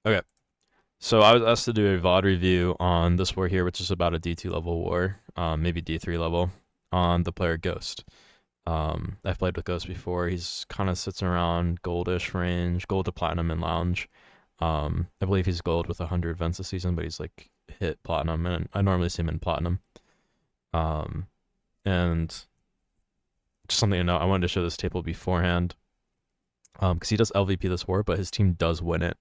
Okay, so I was asked to do a VOD review on this war here, which is about a D2 level war, maybe D3 level, on the player Ghost. I've played with Ghost before. He's kind of sits around goldish range, gold to platinum in lounge. I believe he's gold with 100 events this season, but he's like hit platinum, and I normally see him in platinum. Um, and just something to know, I wanted to show this table beforehand, because he does LVP this war, but his team does win it.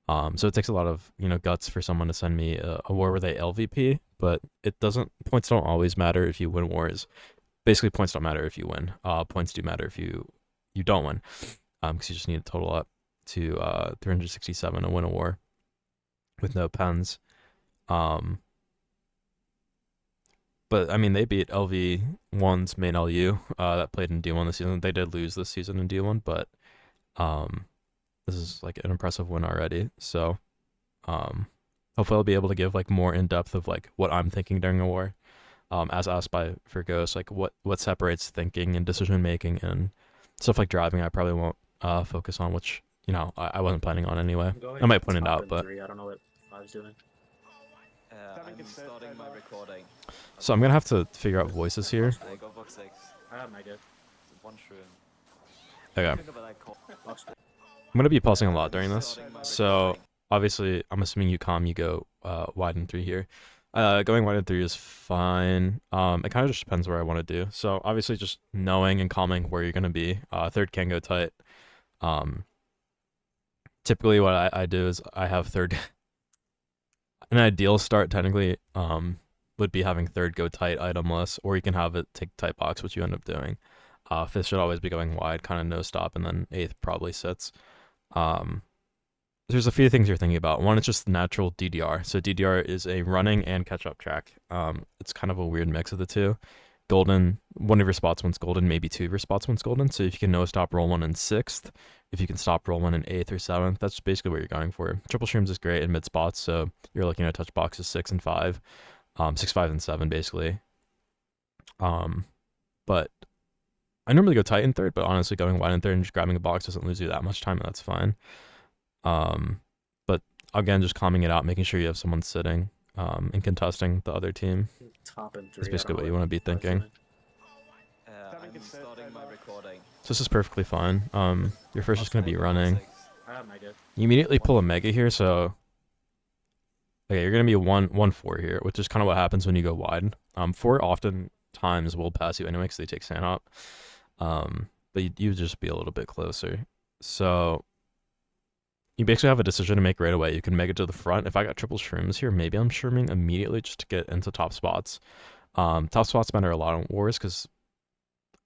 So it takes a lot of guts for someone to send me a war where they LVP, but it doesn't. Points don't always matter if you win wars. Basically, points don't matter if you win. Points do matter if you don't win, because you just need a total up to 367 to win a war with no pens. But I mean, they beat LV1's main LU that played in D1 this season. They did lose this season in D1, but this is like an impressive win already. So hopefully I'll be able to give like more in depth of like what I'm thinking during a war. As asked by for Ghost, like what separates thinking and decision making and stuff like driving. I probably won't focus on, which I wasn't planning on anyway. I might point it out, but I don't know what I was doing. I'm starting my recording. So I'm gonna have to figure out voices here. I got box 6. I have mega. One shroom. Okay. I'm gonna be pausing a lot during this. So obviously, I'm assuming you calm, you go wide in 3 here. Going wide in 3 is fine. It kind of just depends where I want to do. So obviously, just knowing and calming where you're gonna be. Third can go tight. Typically, what I do is I have third. An ideal start technically would be having third go tight itemless, or you can have it take tight box, which you end up doing. Fifth should always be going wide, kind of no stop, and then eighth probably sits. There's a few things you're thinking about. One is just natural DDR. So DDR is a running and catch up track. It's kind of a weird mix of the two. Golden, one of your spots one's golden, maybe 2 of your spots one's golden. So if you can no stop roll 1 in 6th, if you can stop roll 1 in 8th or 7th, that's basically what you're going for. Triple shrooms is great in mid spots, so you're looking at touch boxes 6 and 5, 6, 5, and 7 basically. But I normally go tight in third, but honestly going wide in third and just grabbing a box doesn't lose you that much time, and that's fine. But again, just calming it out, making sure you have someone sitting, and contesting the other team. Top and 3. That's basically what you want to be thinking. I'm starting my recording. So this is perfectly fine. Your first is going to be running. I have mega. You immediately pull a mega here, so okay, you're going to be 1-4 here, which is kind of what happens when you go wide. 4 oftentimes will pass you anyway because they take sand up. But you just be a little bit closer. So you basically have a decision to make right away. You can mega to the front. If I got triple shrooms here, maybe I'm shrooming immediately just to get into top spots. Top spots matter a lot on wars because,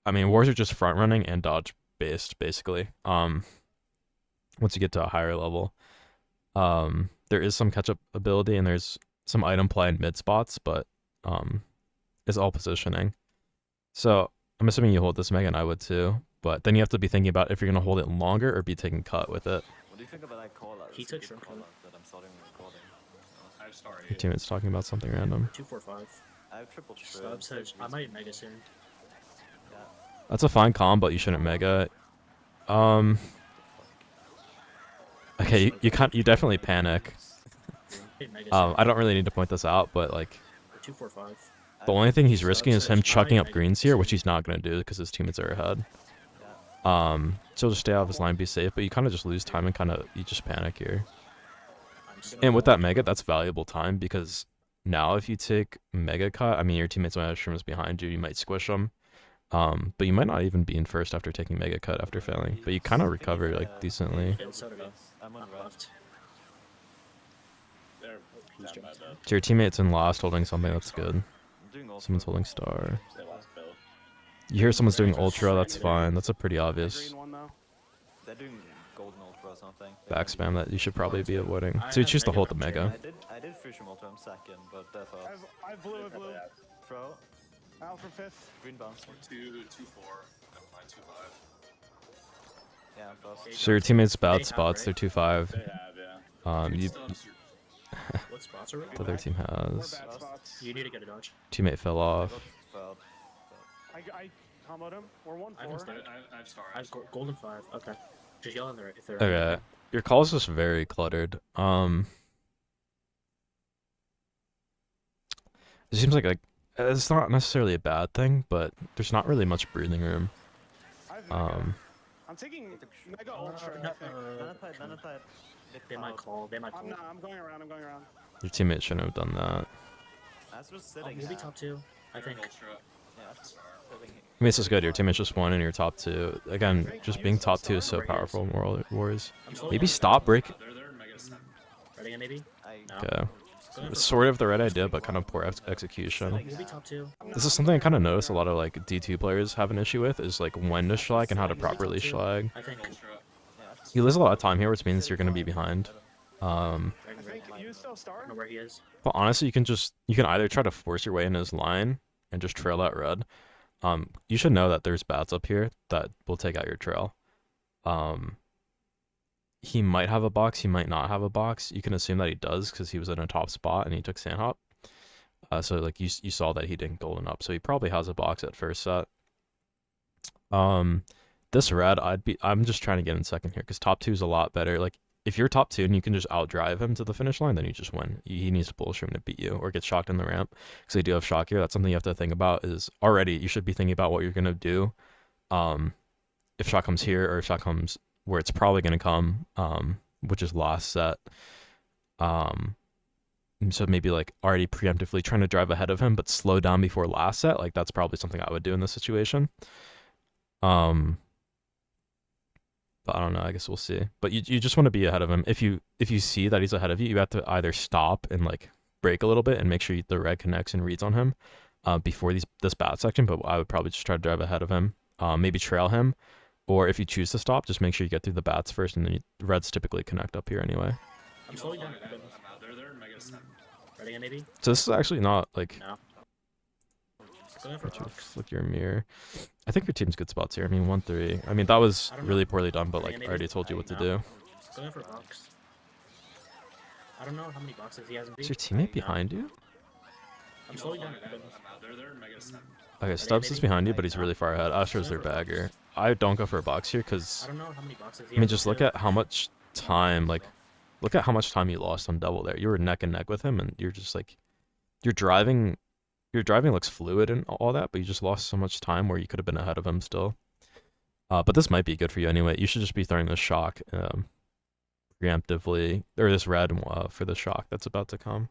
I mean, wars are just front running and dodge based, basically. Once you get to a higher level, there is some catch up ability and there's some item play in mid spots, but it's all positioning. So I'm assuming you hold this mega, and I would too. But then you have to be thinking about if you're gonna hold it longer or be taking cut with it. What do you think about that call out? He took shrimp call out that I'm starting the recording. I'm sorry. Your teammate's talking about something random. 2, 4, 5. I have triple Stub shrooms. says I might mega soon. That's a fine calm, but you shouldn't mega. Okay, you definitely panic. I don't really need to point this out, but like 2, 4, 5. the only thing he's risking is him chucking up greens here, which he's not gonna do because his teammates are ahead. So just stay out of his line, be safe, but you kind of just lose time and you just panic here. And with that mega, that's valuable time because now if you take mega cut, I mean your teammates might have shrooms behind you, you might squish them, but you might not even be in first after taking mega cut after failing. But you kind of recover like decently. I'm on left. So your teammate's in last holding something, that's good. Someone's holding star. You hear someone's doing ultra, that's fine. That's a pretty obvious They're doing golden ultra or something. back spam that you should probably be avoiding. So you choose to hold the mega. I did Fusion ultra, I'm second, but that's all. I have blue. Throw. Out for 5th. Green bounce. 2, 2, 4. Never mind, 2, 5. Yeah, I'm first. So your teammate's bad spots, they're 2-5. They have, yeah. You What spots are we? the other team has. Bad spots. You need to get a dodge. Teammate fell off. Failed. I comboed him. We're 1-4. I haven't started. I have stars. I have golden 5. Okay. Just yell in there if they're. Okay. Your call is just very cluttered. It seems like it's not necessarily a bad thing, but there's not really much breathing room. I have Mega. Um, I'm taking Mega Ultra. no, I think. Nanotide. They might call. They might call. I'm not. I'm going around. I'm going around. your teammate shouldn't have done that. As was Oh, sitting. we'll be top 2, I think. Ultra. Yeah, as was sitting. I mean, this is good. Your teammate's just one and you're top 2. Again, just being top 2 is so Where he is. powerful in World Wars. I'm slowing Maybe down. stop break. They're in Mega Center. Ready, maybe? I. No. Okay. Going for Sort of the right idea, but kind of poor execution. We'll be top 2. This is something I kind of notice a lot of like D2 players have an issue with is like when to schlag and how to properly schlag. I think. Ultra. You lose a lot of time here, which means you're going to be behind. Dragon I Ring. think you still I star. don't know where he is. But honestly, you can either try to force your way in his line and just trail that red. You should know that there's bats up here that will take out your trail. He might have a box, he might not have a box. You can assume that he does because he was in a top spot and he took Sandhop. So like you saw that he didn't golden up, so he probably has a box at first set. This red, I'm just trying to get in second here because top 2 is a lot better. Like if you're top 2 and you can just outdrive him to the finish line, then you just win. He needs to bullshit him to beat you or get shocked in the ramp because they do have shock here. That's something you have to think about. Is already you should be thinking about what you're gonna do. If shot comes here or if shot comes where it's probably gonna come, which is last set. So maybe like already preemptively trying to drive ahead of him, but slow down before last set. Like that's probably something I would do in this situation. But I don't know. I guess we'll see. But you just want to be ahead of him. If you see that he's ahead of you, you have to either stop and like break a little bit and make sure the red connects and reads on him before this bat section. But I would probably just try to drive ahead of him. Maybe trail him, or if you choose to stop, just make sure you get through the bats first, and then reds typically connect up here anyway. I'm slowing down. They're in Mega Center. Ready, maybe? So this is actually not like No. Going for Let you Fox. flick your mirror. I think your team's good spots here. I mean, 1-3. I mean, that was I don't know. really poorly done, but Yeah, like I maybe. already told you what to No. do. Going for Fox. I don't know how many boxes he has in B. Is your teammate behind you? I'm slowing down. They're in Mega Center. Okay, Stubbs is behind you, but he's really far ahead. Astro's their bagger. I don't go for a box here because I don't know how many boxes he I mean, has just in look two. at how much time, like, look at how much time you lost on double there. You were neck and neck with him, and you're just like, your driving looks fluid and all that, but you just lost so much time where you could have been ahead of him still. But this might be good for you anyway. You should just be throwing this shock preemptively, or this red for the shock that's about to come.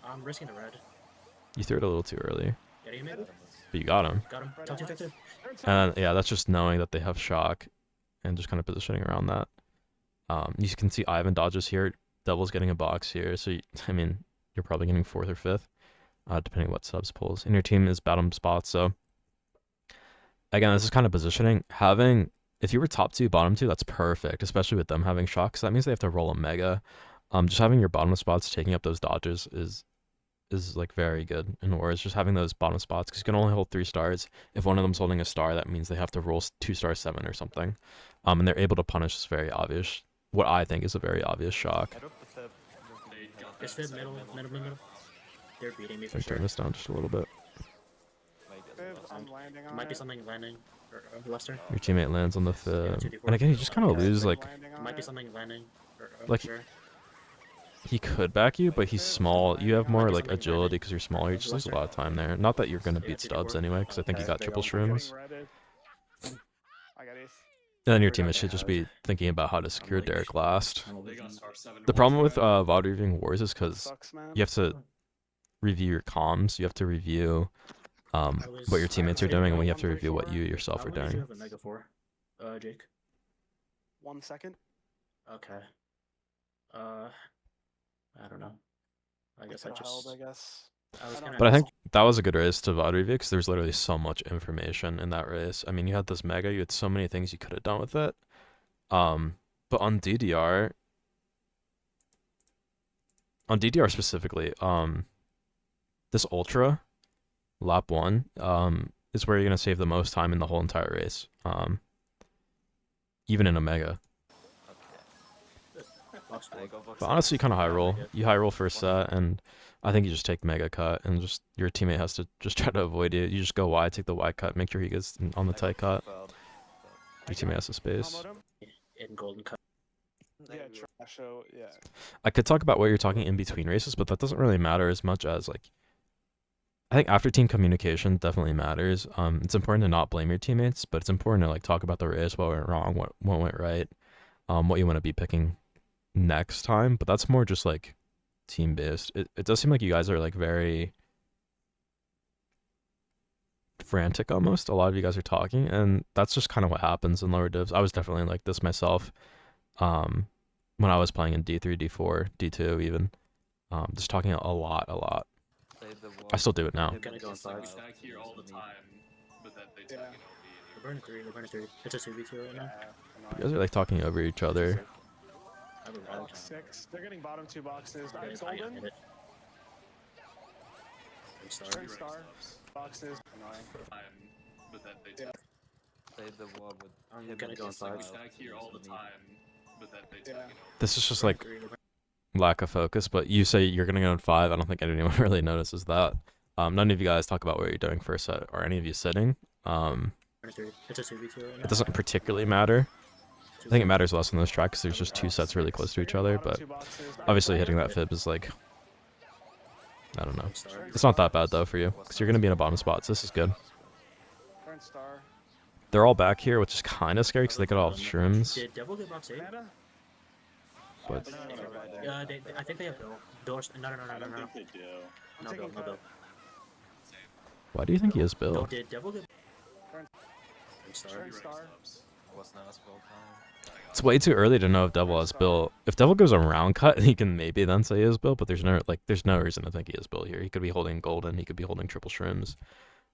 I'm risking the red. You threw it a little too early, Getting him? but you got him. Got him. Top 2, top 2. And yeah, that's just knowing that they have shock and just kind of positioning around that. You can see Ivan dodges here. Devil's getting a box here. So, I mean, you're probably getting 4th or 5th, depending what subs pulls. And your team is bottom spots. So, again, this is kind of positioning. If you were top 2, bottom 2, that's perfect, especially with them having shock. Because that means they have to roll a mega. Just having your bottom spots taking up those dodges is like very good in Wars. Just having those bottom spots because you can only hold 3 stars. If one of them's holding a star, that means they have to roll 2 stars 7 or something. And they're able to punish this very obvious, what I think is a very obvious shock. I dropped the fib. They got This that fit, middle. They're beating me for Let me sure. turn this down just a little bit. I'm landing on Might be it. something landing. Or Lester. Your teammate lands on the fib. 2v4. And again, you just kind of Yeah, lose, like, Landing on Might be it. something landing. Like, sure. he could back you, but he's small. You have more, Might be like, something agility landing. because you're smaller. You just lose a lot of time there. Not that you're going to Yeah, beat 2v4. Stubbs anyway, because I think you Okay, got they triple all- shrooms. Redded. I got ace. And then your We got teammate should just Dad. be thinking about how to secure Derek last. They got star 7. The problem with VOD reviewing Wars is because Sucks, man. you have to review your comms. You have to review what your teammates are doing, and you have to review what you yourself are How many do you doing. have a Mega for? Jake. 1 second. Okay. I don't know. I guess I Could've just. held, I guess. I was I don't kinda But I think that was a good race to VOD review because there's literally so much information in that race. I mean, you had this mega, you had so many things you could have done with it. But on DDR specifically, this ultra lap 1 is where you're gonna save the most time in the whole entire race. Even in a mega. box There you four. go, box But honestly, you kind of high roll. Yeah. You high roll first set, and I think you just take mega cut, and just your teammate has to just try to avoid it. You just go wide, take the wide cut, make sure he gets on the tight cut. Your teammate has the space. Comboed him. In golden cut. Yeah, trash show. Yeah. I could talk about what you're talking in between races, but that doesn't really matter as much as like I think after team communication definitely matters. It's important to not blame your teammates, but it's important to like talk about the race, what went wrong, what went right, what you want to be picking next time. But that's more just like team based. It does seem like you guys are like very frantic almost. A lot of you guys are talking, and that's just kind of what happens in lower divs. I was definitely like this myself. When I was playing in D3, D4, D2 even. Just talking a lot. I still do it now. They're gonna go on It's like we five. stack here all the time, but then they tag Yeah. an They're burning three. They're burning three. It's a 2v2 right now. You guys are like talking over each other. I would rather Box 6. They're getting bottom 2 boxes. I'm I golden. hit it. I'm sorry. Turn star. Boxes. Annoying. time, but then they Yeah. tag. Played the war with I'm him gonna and go on his It's like we five. stack here all the time, but then they tag Yeah. an This is just like Three, they're lack of focus, but you say you're gonna go in 5. I don't think anyone really notices that. None of you guys talk about what you're doing first set, or any of you sitting. burning three. It's a 2v2 right now. It doesn't particularly matter. I think it matters less in this track because there's just 2 sets really close to each other, but obviously hitting that fib is like, I don't know. I'm sorry. It's not that bad though for you because you're gonna be in a bottom spot, so this is good. Turn star. They're all back here, which is kind of scary because they could all have shrooms. Did Devil get box 8? Meta? But I think they have Bill. Doors. No. I don't think they do. No Bill. No Bill. why do you think he is No, Bill? did Devil get? Turn- I'm sorry. Turn star. was not as full time. It's way too early to know if Devil has Bill. If Devil goes around cut, he can maybe then say he is Bill, but there's no reason to think he is Bill here. He could be holding golden, he could be holding triple shrooms.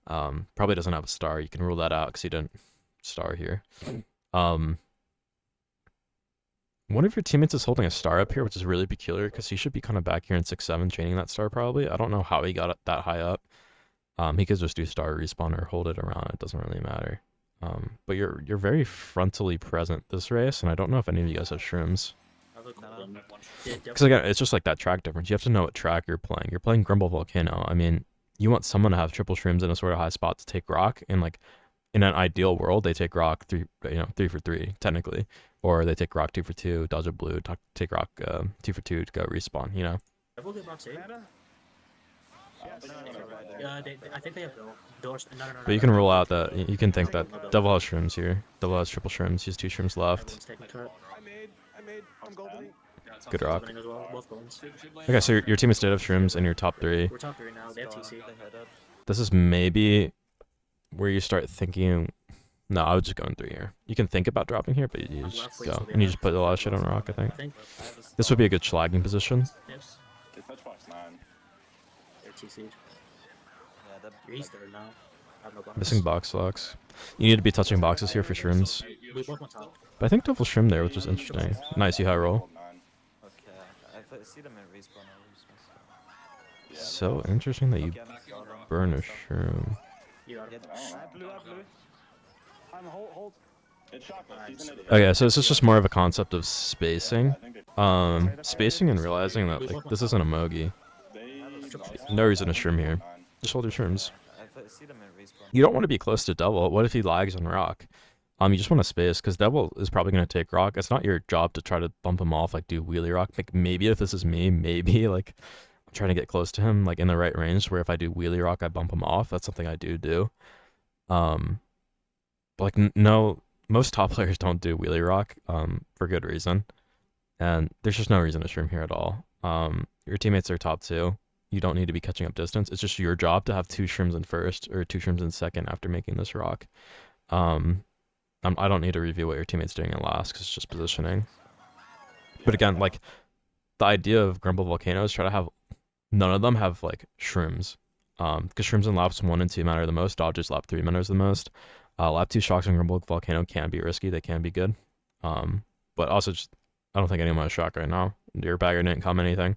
Probably doesn't have a star. You can rule that out because he didn't star here. One of your teammates is holding a star up here, which is really peculiar because he should be kind of back here in 6-7 chaining that star probably. I don't know how he got it that high up. He could just do star respawn or hold it around. It doesn't really matter. But you're very frontally present this race, and I don't know if any of you guys have shrooms. I look No, golden. no. Did Because Devil? again, it's just like that track difference. You have to know what track you're playing. You're playing Grumble Volcano. I mean, you want someone to have triple shrooms in a sort of high spot to take rock, and like in an ideal world, they take rock 3 for 3 technically, or they take rock 2 for 2, dodge a blue, take rock 2 for 2 to go respawn. You know. Devil get box 8? Meta? Yes. I think they have Bill. Doors. No. But you can rule out that you can think that Devil has shrooms here. Devil has triple shrooms. He has 2 shrooms left. Everyone's taking cut. I'm golden. Good rock. Goldening as well. Both goldens. Okay, so your teammates did have shrooms in your top 3. We're top 3 now. They have TC. They headed. This is maybe where you start thinking. No, I would just go in 3 here. You can think about dropping here, but you just go and you just put a lot of shit on rock. I think I think. I have a this would be a good schlagging position. Yes. They touch box 9. They're TC'd. Yeah, that, You're East third now. I have no box. Missing box locks. You need to be touching boxes here for shrooms. We both went top. But I think Devil shroom there, which is interesting. Nice, you high roll. okay. I see them in respawn. I'll use my stuff. So interesting that you Okay, I'm still down. burn a shroom. You got Yeah, it. I blue. I'm hold. It's chocolate. He's an idiot. Okay, so this is just more of a concept of spacing. Spacing and realizing that like this isn't a mogi. No reason to shroom here. Just hold your shrooms. I see them in respawn. You don't want to be close to Devil. What if he lags on rock? You just want to space because Devil is probably going to take rock. It's not your job to try to bump him off, like do wheelie rock. Like maybe if this is me, maybe like I'm trying to get close to him, like in the right range where if I do wheelie rock, I bump him off. That's something I do. But like no, most top players don't do wheelie rock for good reason. And there's just no reason to shroom here at all. Your teammates are top 2. You don't need to be catching up distance. It's just your job to have 2 shrooms in first or 2 shrooms in second after making this rock. I don't need to review what your teammate's doing in last because it's just positioning. But again, like the idea of Grumble Volcano is try to have none of them have like shrooms. Because shrooms in laps 1 and 2 matter the most. Dodges lap 3 matters the most. Lap 2 shocks on Grumble Volcano can be risky. They can be good. But also just I don't think anyone has shock right now. Your bagger didn't come anything.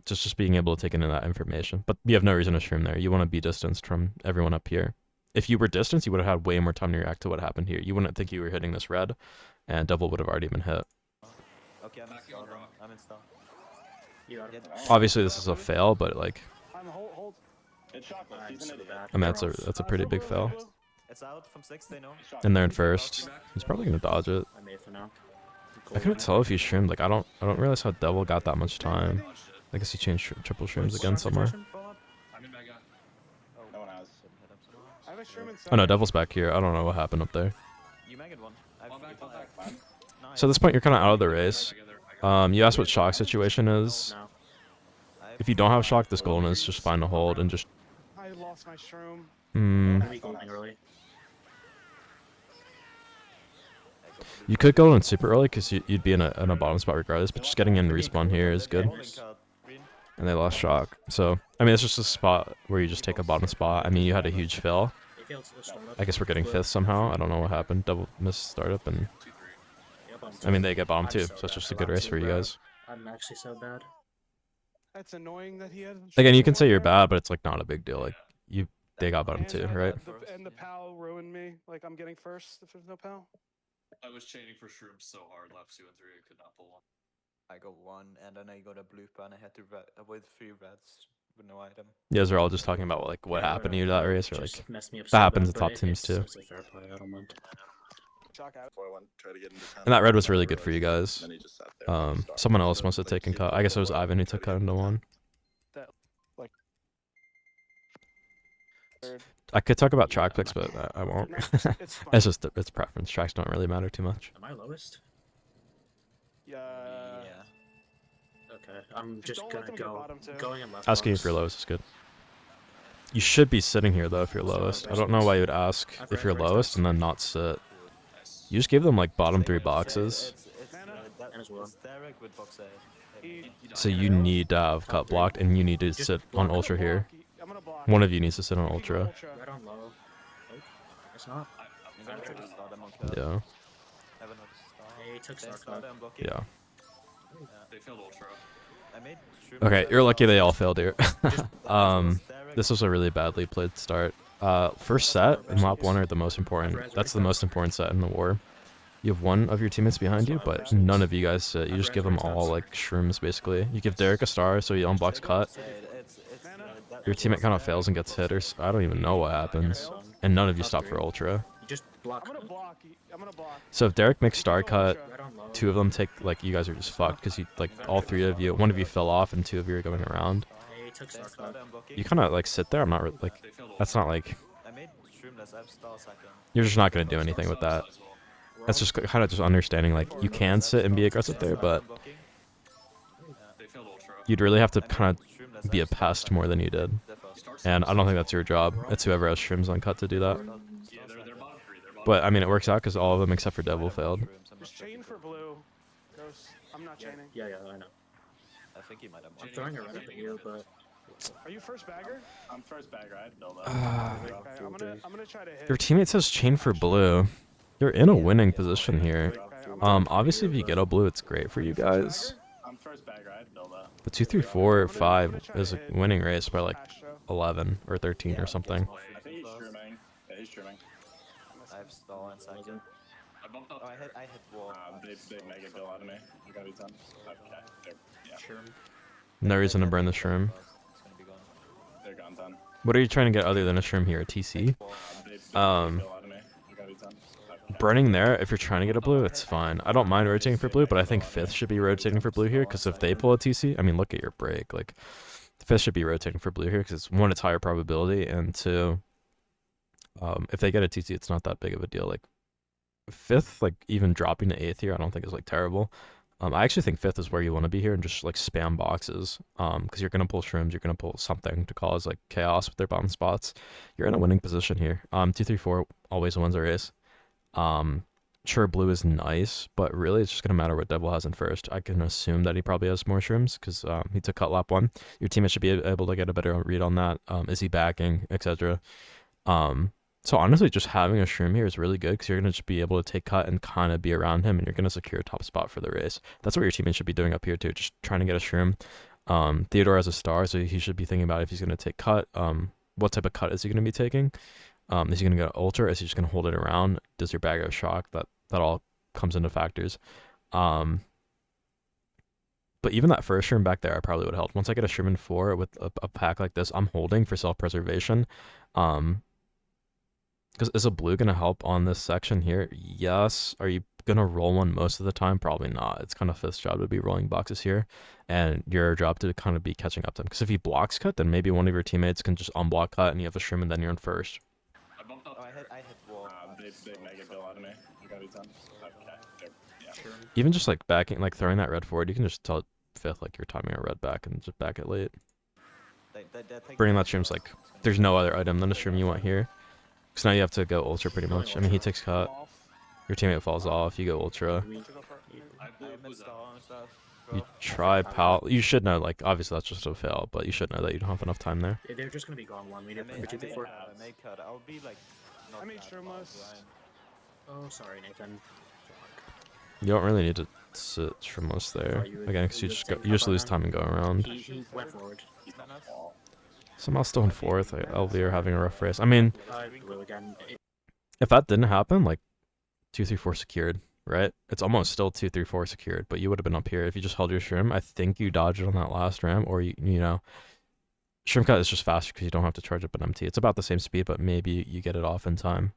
Just being able to take into that information. But you have no reason to shroom there. You want to be distanced from everyone up here. If you were distanced, you would have had way more time to react to what happened here. You wouldn't think you were hitting this red, and Devil would have already been hit. Okay, I'm installed. I'm installed. You got it. Obviously, this is a fail, but like, I'm hold. It's chocolate. I'm He's so an idiot. bad. I mean, that's a pretty big fail. It's out from 6, they know. And they're in first. He's probably gonna dodge it. I made it for now. I couldn't tell if he shroomed. Like I don't realize how Devil got that much time. I guess he changed triple shrooms again somewhere. Pull up. I'm in mega. Oh, No one has. didn't hit him somehow. I have a shroom inside. Oh no, Devil's back here. I don't know what happened up there. You megged one. I've Fall back, fall back. Fine. Nice. So at this point, you're kind of out of the They're race. mega, they're mega. You asked what shock situation is. No. If you don't have shock, this golden is just fine to hold and just. I lost my shroom. Mm, Enemy golden early. you could go in super early because you'd be in a bottom spot regardless. But just getting in respawn here is good. And they lost shock. So I mean, it's just a spot where you just take a bottom spot. I mean, you had a huge fail. They failed to start up. I guess we're getting fifth somehow. I don't know what happened. Double missed startup and. 2-3. Yep, I'm I mean, they get bottom I'm too, so so it's bad just a for good bottom race two, for you bro. guys. I'm actually so bad. That's annoying that he had. Again, you shroom can say you're there. bad, but it's like not a big deal. Like they got bottom And too, the- right? And the pal ruined me. Like I'm getting first if there's no pal. I was chaining for shrooms so hard left 2 and 3 I could not pull one. I got one, and then I got a blue pen. I had to avoid 3 reds with no item. You guys are all just talking about like what Yeah, happened to you that race, or Just like messed me up that so happens bad, to top but teams too. It's a fair play. I don't mind. Shock out. Before I went try to get into town. And that red was really good for you guys. Then he just sat there and started. Someone else So, must have like, taken he cut. did I guess it well, was but Ivan who tried took to cut get into into one. Third. I could talk about track picks, but I won't. No, it's fine. It's just it's preference. Tracks don't really matter too much. Am I lowest? Yeah. Yeah. Okay, I'm just don't let gonna them get go bottom two. going in left. Asking if box. you're lowest is good. You should be sitting here though if you're lowest. I don't know why you would ask if you're lowest and then not sit. Nice. You just gave them like bottom 3 boxes, It's, Mana? And as well. it's Derek with box A. He- so you need to have cut blocked and you need to Just sit block on it. ultra here. I'm gonna block. One of you needs to sit on You can go ultra. Right on low. Oh, it's not. I'm I'm gonna try fair. to start them on curve. Yeah, Have another start. They took Then start start cut. them blocking. yeah. They failed ultra. I made Okay, you're lucky they all failed here. Derek This was a really badly played start. First set and lap 1 are the most important. That's the most important set in the war. You have one of your teammates behind you, but none of you guys sit. You just give them all like shrooms basically. You give Derek a star so he unblocks cut. Your teammate kind of fails and gets hit, or I don't even know what happens. And none of you stop for ultra. You just block. I'm gonna block. I'm gonna block. So if Derek makes star cut, Right on low. 2 of them take like you guys are just fucked because you like all 3 of you, 1 of you fell off and 2 of you are going around. They took Then start start cut. them blocking. You kind of like sit there. I'm not like They failed that's ultra. not like I made streamless. I have star second. you're just not gonna do anything with that. As well. That's just kind of just understanding like you can sit and be aggressive there, but They failed ultra. you'd really have to kind of be a pest more than you did. And I don't think that's your job. It's whoever has shrims on cut to do that. Yeah, they're bottom 3. They're bottom But I mean, it works out because all of them except for Devil failed. Just chain for blue. Ghost. I'm not chaining. Yeah, I know. I think he might have I'm won. throwing a red at you, but Are you first bagger? I'm first bagger. I had build Okay, up. I'm gonna try to hit. Your teammate says chain for blue. You're in a winning position here. Okay, I'm Obviously, if you get a blue, it's great for you guys. I'm first bagger. I had build up. But 2, 3, 4, 5 is a winning race by like Astro. 11 or 13 or something. I think he's streaming. Yeah, he's streaming. I have star and second. I bumped up. Oh, I hit wall. They mega bill out of me. You gotta be done. Okay. Yeah, sure. No reason to burn the shroom. It's gonna be gone. they're gone done. What are you trying to get other than a shroom here? A TC? They bill out of me. You gotta be done. Okay. Burning there, if you're trying to get a blue, it's fine. I don't mind rotating for blue, but I think 5th should be rotating for blue here, because if they pull a TC, I mean, look at your break. Like, 5th should be rotating for blue here, because it's 1, it's higher probability, and 2, if they get a TC, it's not that big of a deal. Like, 5th, like, even dropping to 8th here, I don't think is, like, terrible. I actually think 5th is where you want to be here and just, like, spam boxes, because you're going to pull shrooms, you're going to pull something to cause, like, chaos with their bottom spots. You're in a winning position here. 2, 3, 4 always wins a race. Sure, blue is nice, but really it's just gonna matter what Devil has in first. I can assume that he probably has more shrooms because he took cut lap 1. Your teammate should be able to get a better read on that. Is he backing, etc. So honestly, just having a shroom here is really good because you're gonna just be able to take cut and kind of be around him, and you're gonna secure a top spot for the race. That's what your teammate should be doing up here too, just trying to get a shroom. Theodore has a star, so he should be thinking about if he's gonna take cut. What type of cut is he gonna be taking? Is he going to go ultra? Is he just going to hold it around? Does your bag have shock? That all comes into factors. But even that first shroom back there, I probably would have helped. Once I get a shroom in 4 with a pack like this, I'm holding for self-preservation. Because is a blue going to help on this section here? Yes. Are you gonna roll one most of the time? Probably not. It's kind of Fifth's job to be rolling boxes here, and your job to kind of be catching up to them. Because if he blocks cut, then maybe one of your teammates can just unblock cut, and you have a shroom, and then you're in first. I bumped up Oh, there. I hit wall. They mega bill out of me. I got these on. Okay. Yeah. Sure. Even just like backing, like throwing that red forward, you can just tell Fifth like you're timing a red back and just back it late. Bringing that shroom's like there's no other item than a shroom you want here. Because now you have to go ultra pretty much. I mean, he takes cut, Off. your teammate falls off, you go ultra. We, To go for I blew was out. You try pal. You should know, like, obviously that's just a fail, but you should know that you don't have enough time there. they're just gonna be gone one. We I need made, for I made 2-4. cut. I made cut. I'll be like. I made that sure far most- behind. Oh, sorry, Nathan. You don't really need to sit Shrimless there. Oh, Again, because you just lose time and go around. He went forward. He's not us. Somehow still in fourth. LV are having a rough race. I mean, Blue again. if that didn't happen, like 2-3-4 secured, right? It's almost still 2-3-4 secured, but you would have been up here if you just held your shrimp. I think you dodged it on that last ramp, or you know, shrimp cut is just faster because you don't have to charge up an MT. It's about the same speed, but maybe you get it off in time.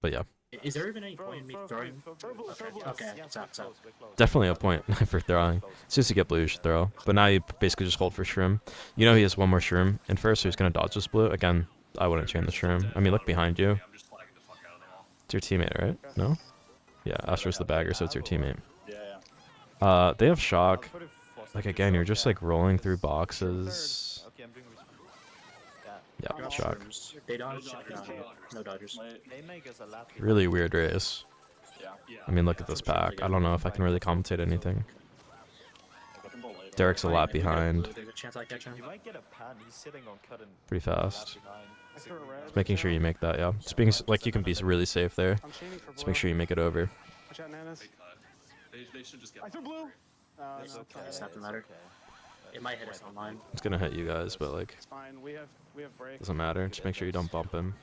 But yeah, Is there even any point in me throwing? Okay, Yeah, stop, we're stop. close, we're close. definitely a point for throwing. Close. As soon as you get blue, you should throw. But now you basically just hold for shroom. You know he has one more shroom in first, so he's gonna dodge this blue. Again, I wouldn't chain the shroom. I mean, look behind you. I'm just flagging the fuck out of them all. It's your teammate, right? No? Yeah, Astra's the bagger, so it's your teammate. Yeah. They have shock. I'll put it first Like to again, you're front, just yeah. like rolling through boxes. Okay, I'm doing respawn. Yeah. Yeah, I'm off. shock. They dodge. No No dodgers. Late. They make us a lap. Really weird race. Yeah. Yeah. I mean, look at this pack. I don't know if I can really commentate anything. I can bolt later. Derek's a lot behind. There's a chance I catch him. You might get a pan. He's sitting on cut and Pretty fast. I threw a red. Just making sure you make that, yeah. Just being like you can be really safe there. I'm chaining for blue. Just make sure you make it over. Watch out, Nanas. They cut. They should just get. I threw blue. It's No, okay. It's not the matter. okay. It might hit us online. It's gonna hit you guys, but like It's fine. We have break. doesn't matter. Just make sure you don't bump him.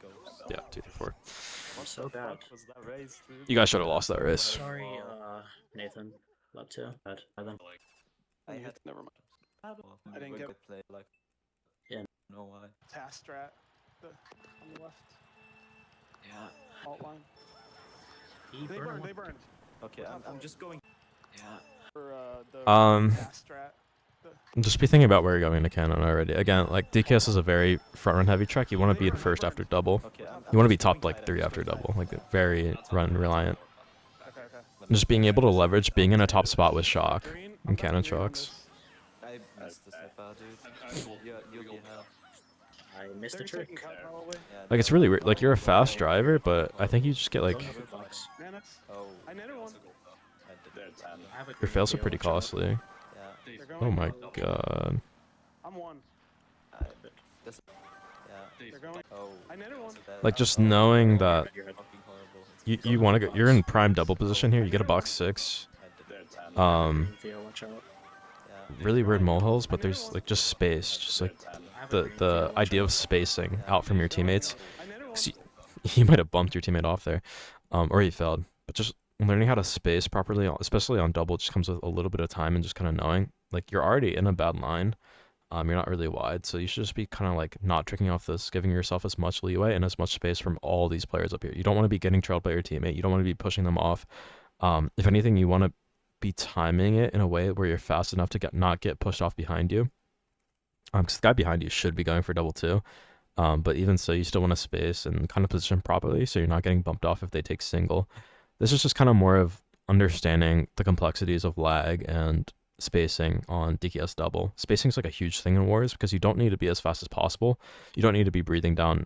Goes. Yeah, 2-4. What So the bad. fuck was that race, dude? You guys should have lost that race. Sorry, Nathan. Love to. Bad. Then. Like, I had Never mind. I didn't good get- play like. Yeah. No why. Task strat. On the left. Yeah. Alt line. He They burned burned. one. They burned. Okay, I'm just going. Yeah. For the Um, task strat. Just be thinking about where you're going to cannon already. Again, like DKS is a very front run heavy track. You want to be in first after double. Okay. You want to be top like 3 after double. Like very run reliant. Okay. And just being able to leverage being in a top spot with shock Green. I'm and cannon definitely green on shocks. this. I missed the step out, dude. You'll be hell. I missed They're a trick. taking cut probably. Yeah, Like it's really weird. Like you're a fast driver, but I think you just get like Don't have a box. Nanas. Oh, I netted one. I did. They're 10. I have a your green fails are deal, pretty watch out. costly. Yeah. They're Oh going. my god. I'm one. I, this, yeah. They're going. Oh. I netted one. Like just knowing that Your head. Fucking horrible. you want to go. You're in prime double position here. You get a box 6. I did. They're 10. Um, Green deal, watch out. Yeah. really weird molehills, but there's like just space, just like I have a green the deal, watch idea out. of spacing out from your teammates. I netted one. 'Cause you might have bumped your teammate off there, or he failed. But just learning how to space properly, especially on double, just comes with a little bit of time and just kind of knowing. Like you're already in a bad line, you're not really wide, so you should just be kind of like not tricking off this, giving yourself as much leeway and as much space from all these players up here. You don't want to be getting trailed by your teammate. You don't want to be pushing them off. If anything, you want to be timing it in a way where you're fast enough to not get pushed off behind you. Because the guy behind you should be going for double 2. But even so, you still want to space and kind of position properly so you're not getting bumped off if they take single. This is just kind of more of understanding the complexities of lag and spacing on DKS double. Spacing is like a huge thing in wars because you don't need to be as fast as possible. You don't need to be breathing down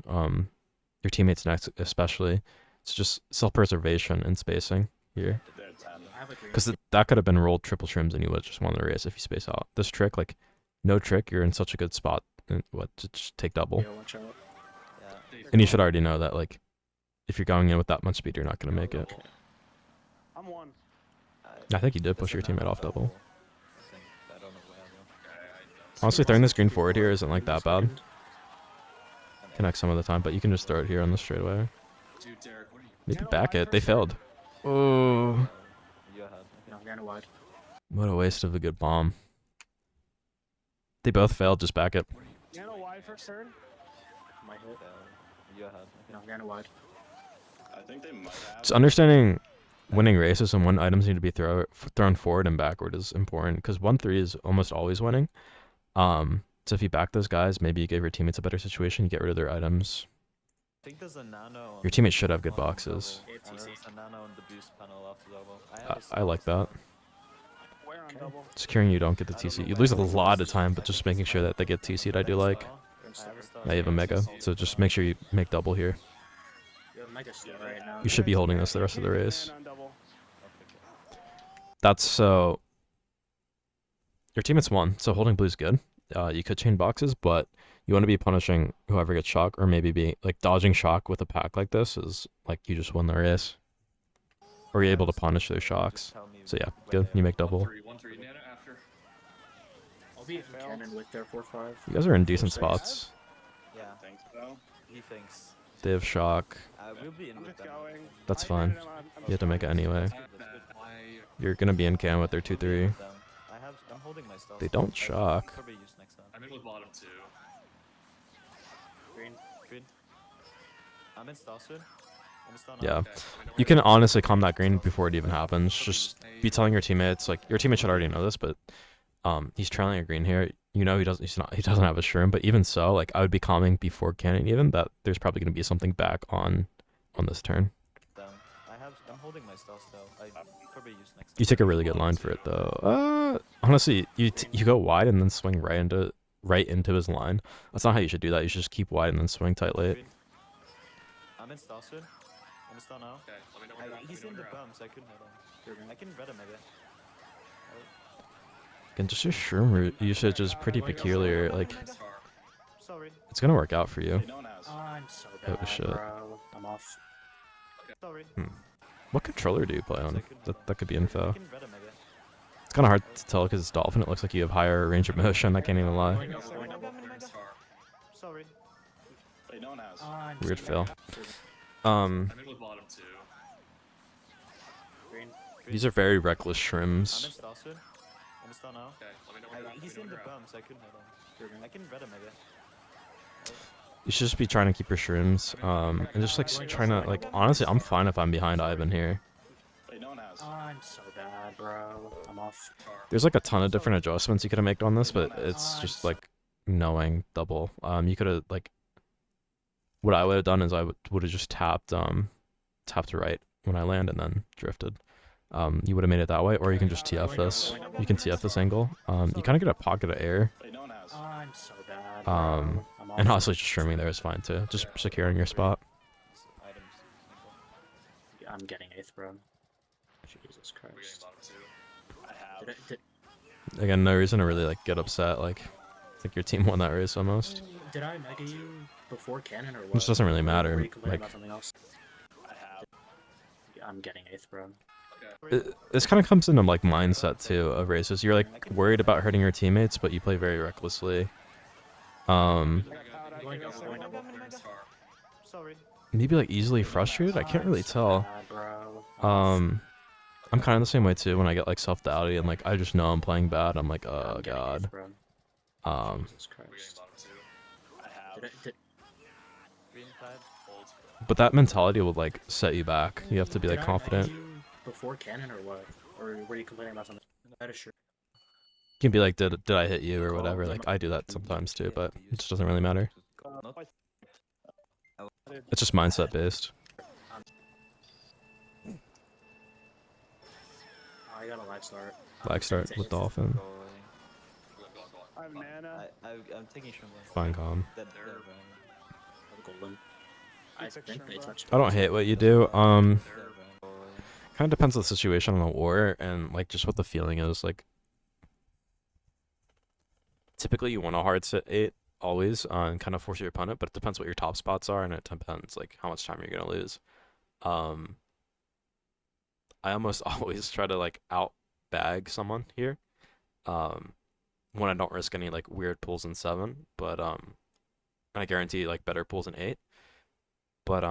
your teammates' necks, especially. It's just self-preservation and spacing here. They're 10. I have a green Because that could have been rolled triple trims and you would have just won the race if you space out. This trick, like, no trick, you're in such a good spot to just take double. deal, watch out. Yeah. And you should already know that, like, if you're going in with that much speed, you're not going to make it. I'm one. I think you did push There's your another teammate off double. I think. I don't know where though. Honestly, throwing this green forward here isn't like that bad. Second. Connect some of the time, but you can just throw it here on the straightaway. dude, Derek, what are you? Maybe back it. They failed. Oh, You had. No, I'm going wide. what a waste of a good bomb. They both failed. Just back it. Nano wide first turn. My hit. You had. No, I'm going wide. I think they might have. Just understanding winning races and when items need to be thrown forward and backward is important because 1-3 is almost always winning. So if you back those guys, maybe you give your teammates a better situation, you get rid of their items. I think there's a nano. Your teammates should have good on boxes. double, and there's a nano on the boost panel after double. I like that. Where on double? Securing you don't get the TC. You lose a lot of time, but just making sure that they get TC'd I do like. Now you have a mega, so just make sure you make double here. You have Mega Steel right now. You should be holding this the rest of the race. Man on double. That's so... Your teammates won, so holding blue's good. You could chain boxes, but you want to be punishing whoever gets shock, or maybe be like dodging shock with a pack like this is like you just win the race. Or you're able to punish their shocks. So yeah, good. You make double. 1-3 Nana after. I'll be in cannon with their 4-5. You guys are in decent spots. Yeah, I think so. he thinks. They have shock. We'll be in I'm with just them. going. That's I fine. invited him, I'm You have to make it anyway. That's good, that's good. You're gonna be in can with their 2-3. I'm holding my stuff. They don't shock. Probably use next time. I'm in with bottom 2. Green. Green. I'm in star soon. I'm in star now. Yeah. Okay, let me know when You you're can ready. honestly calm that green before it even happens. Just be telling your teammates, like your teammates should already know this, but he's trailing a green here. You know he doesn't have a shroom, but even so, like I would be calming before cannon even that there's probably gonna be something back on this turn. I'm holding my stuff still. I probably use next time. You take a really good line for it though. Honestly, you go wide and then swing right into his line. That's not how you should do that. You should just keep wide and then swing tight late. Green. I'm in star soon. I'm in star now. Okay, let me know when you're at. He's Let me in know the when you're at. bumps. I couldn't hit him. I can red him maybe. And just your shroom usage is pretty peculiar. Like Star. Sorry. it's gonna work out for you. Hey, no one has. I'm so Oh, bad, shit. bro. I'm off. Sorry. What controller do you play on? That could be I info. can red him maybe. It's kind of hard to tell because it's Dolphin. It looks like you have higher range of motion. I can't even lie. Going double, going double. Star. Sorry. Hey, no one has. I'm Weird so fail. bad. Um, I'm in with bottom 2. Green. these are very reckless I'm in shrims. star soon. I'm in star now. Okay, let me know when you're at. Let He's me in know the when you're at. bumps. I couldn't hit him. I can red him maybe. You should just be trying to keep your shrooms. And just like trying to like honestly, I'm fine if I'm behind Ivan here. Hey, no one has. I'm so bad, bro. I'm off. Star. There's like a ton of different adjustments you could have made on this, but it's just like knowing double. You could have like what I would have done is I would have just tapped right when I land and then drifted. You would have made it that way, or you can just TF this. You can TF this angle. You kind of get a pocket of air. Hey, no one has. I'm so bad, bro. Um, I'm off. and honestly, just streaming there is fine too. Just securing your spot. Items. Simple. I'm getting 8th, bro. Jesus We're getting Christ. bottom 2. I have. Did Again, no reason to really like get upset. Like, I think your team won that race almost. I mega you before cannon or what? Which doesn't really Or matter, were you complaining like- about something else? I have. I'm getting 8th, bro. This kind of comes into like mindset too of races. You're like worried about hurting your teammates, but you play very recklessly. Going Going double, double, going going double. double. Star. Sorry. Maybe like easily frustrated. I can't really I'm so tell. bad, bro. I'm off. I'm kind of the same way too. When I get like self-doubty and like I just know I'm playing bad, I'm like, I'm oh getting god. 8th, bro. Jesus We're getting Christ. bottom 2. I have. Green tide. Hold. But that mentality will like set you back. You have to be like Did I confident. mega you before cannon or what? Or were you complaining about something? That is sure. You can be like, did I hit you or whatever. Like I do that sometimes too, but it just doesn't really matter. Not It's just mindset based. I got a live start. Black start with Dolphin. go away. Go on, go on. I have Nana. I'm taking shrimp. Fine calm. Dead, They're- Golden. I It's like think they shrimp, bro. touched. I don't hate what you do. They're- Kind of depends on the situation on the war and like just what the feeling is. Like typically you want a hard sit 8 always and kind of force your opponent, but it depends what your top spots are and it depends like how much time you're gonna lose. I almost always try to like out bag someone here. When I don't risk any like weird pulls in 7, but and I guarantee like better pulls in 8. But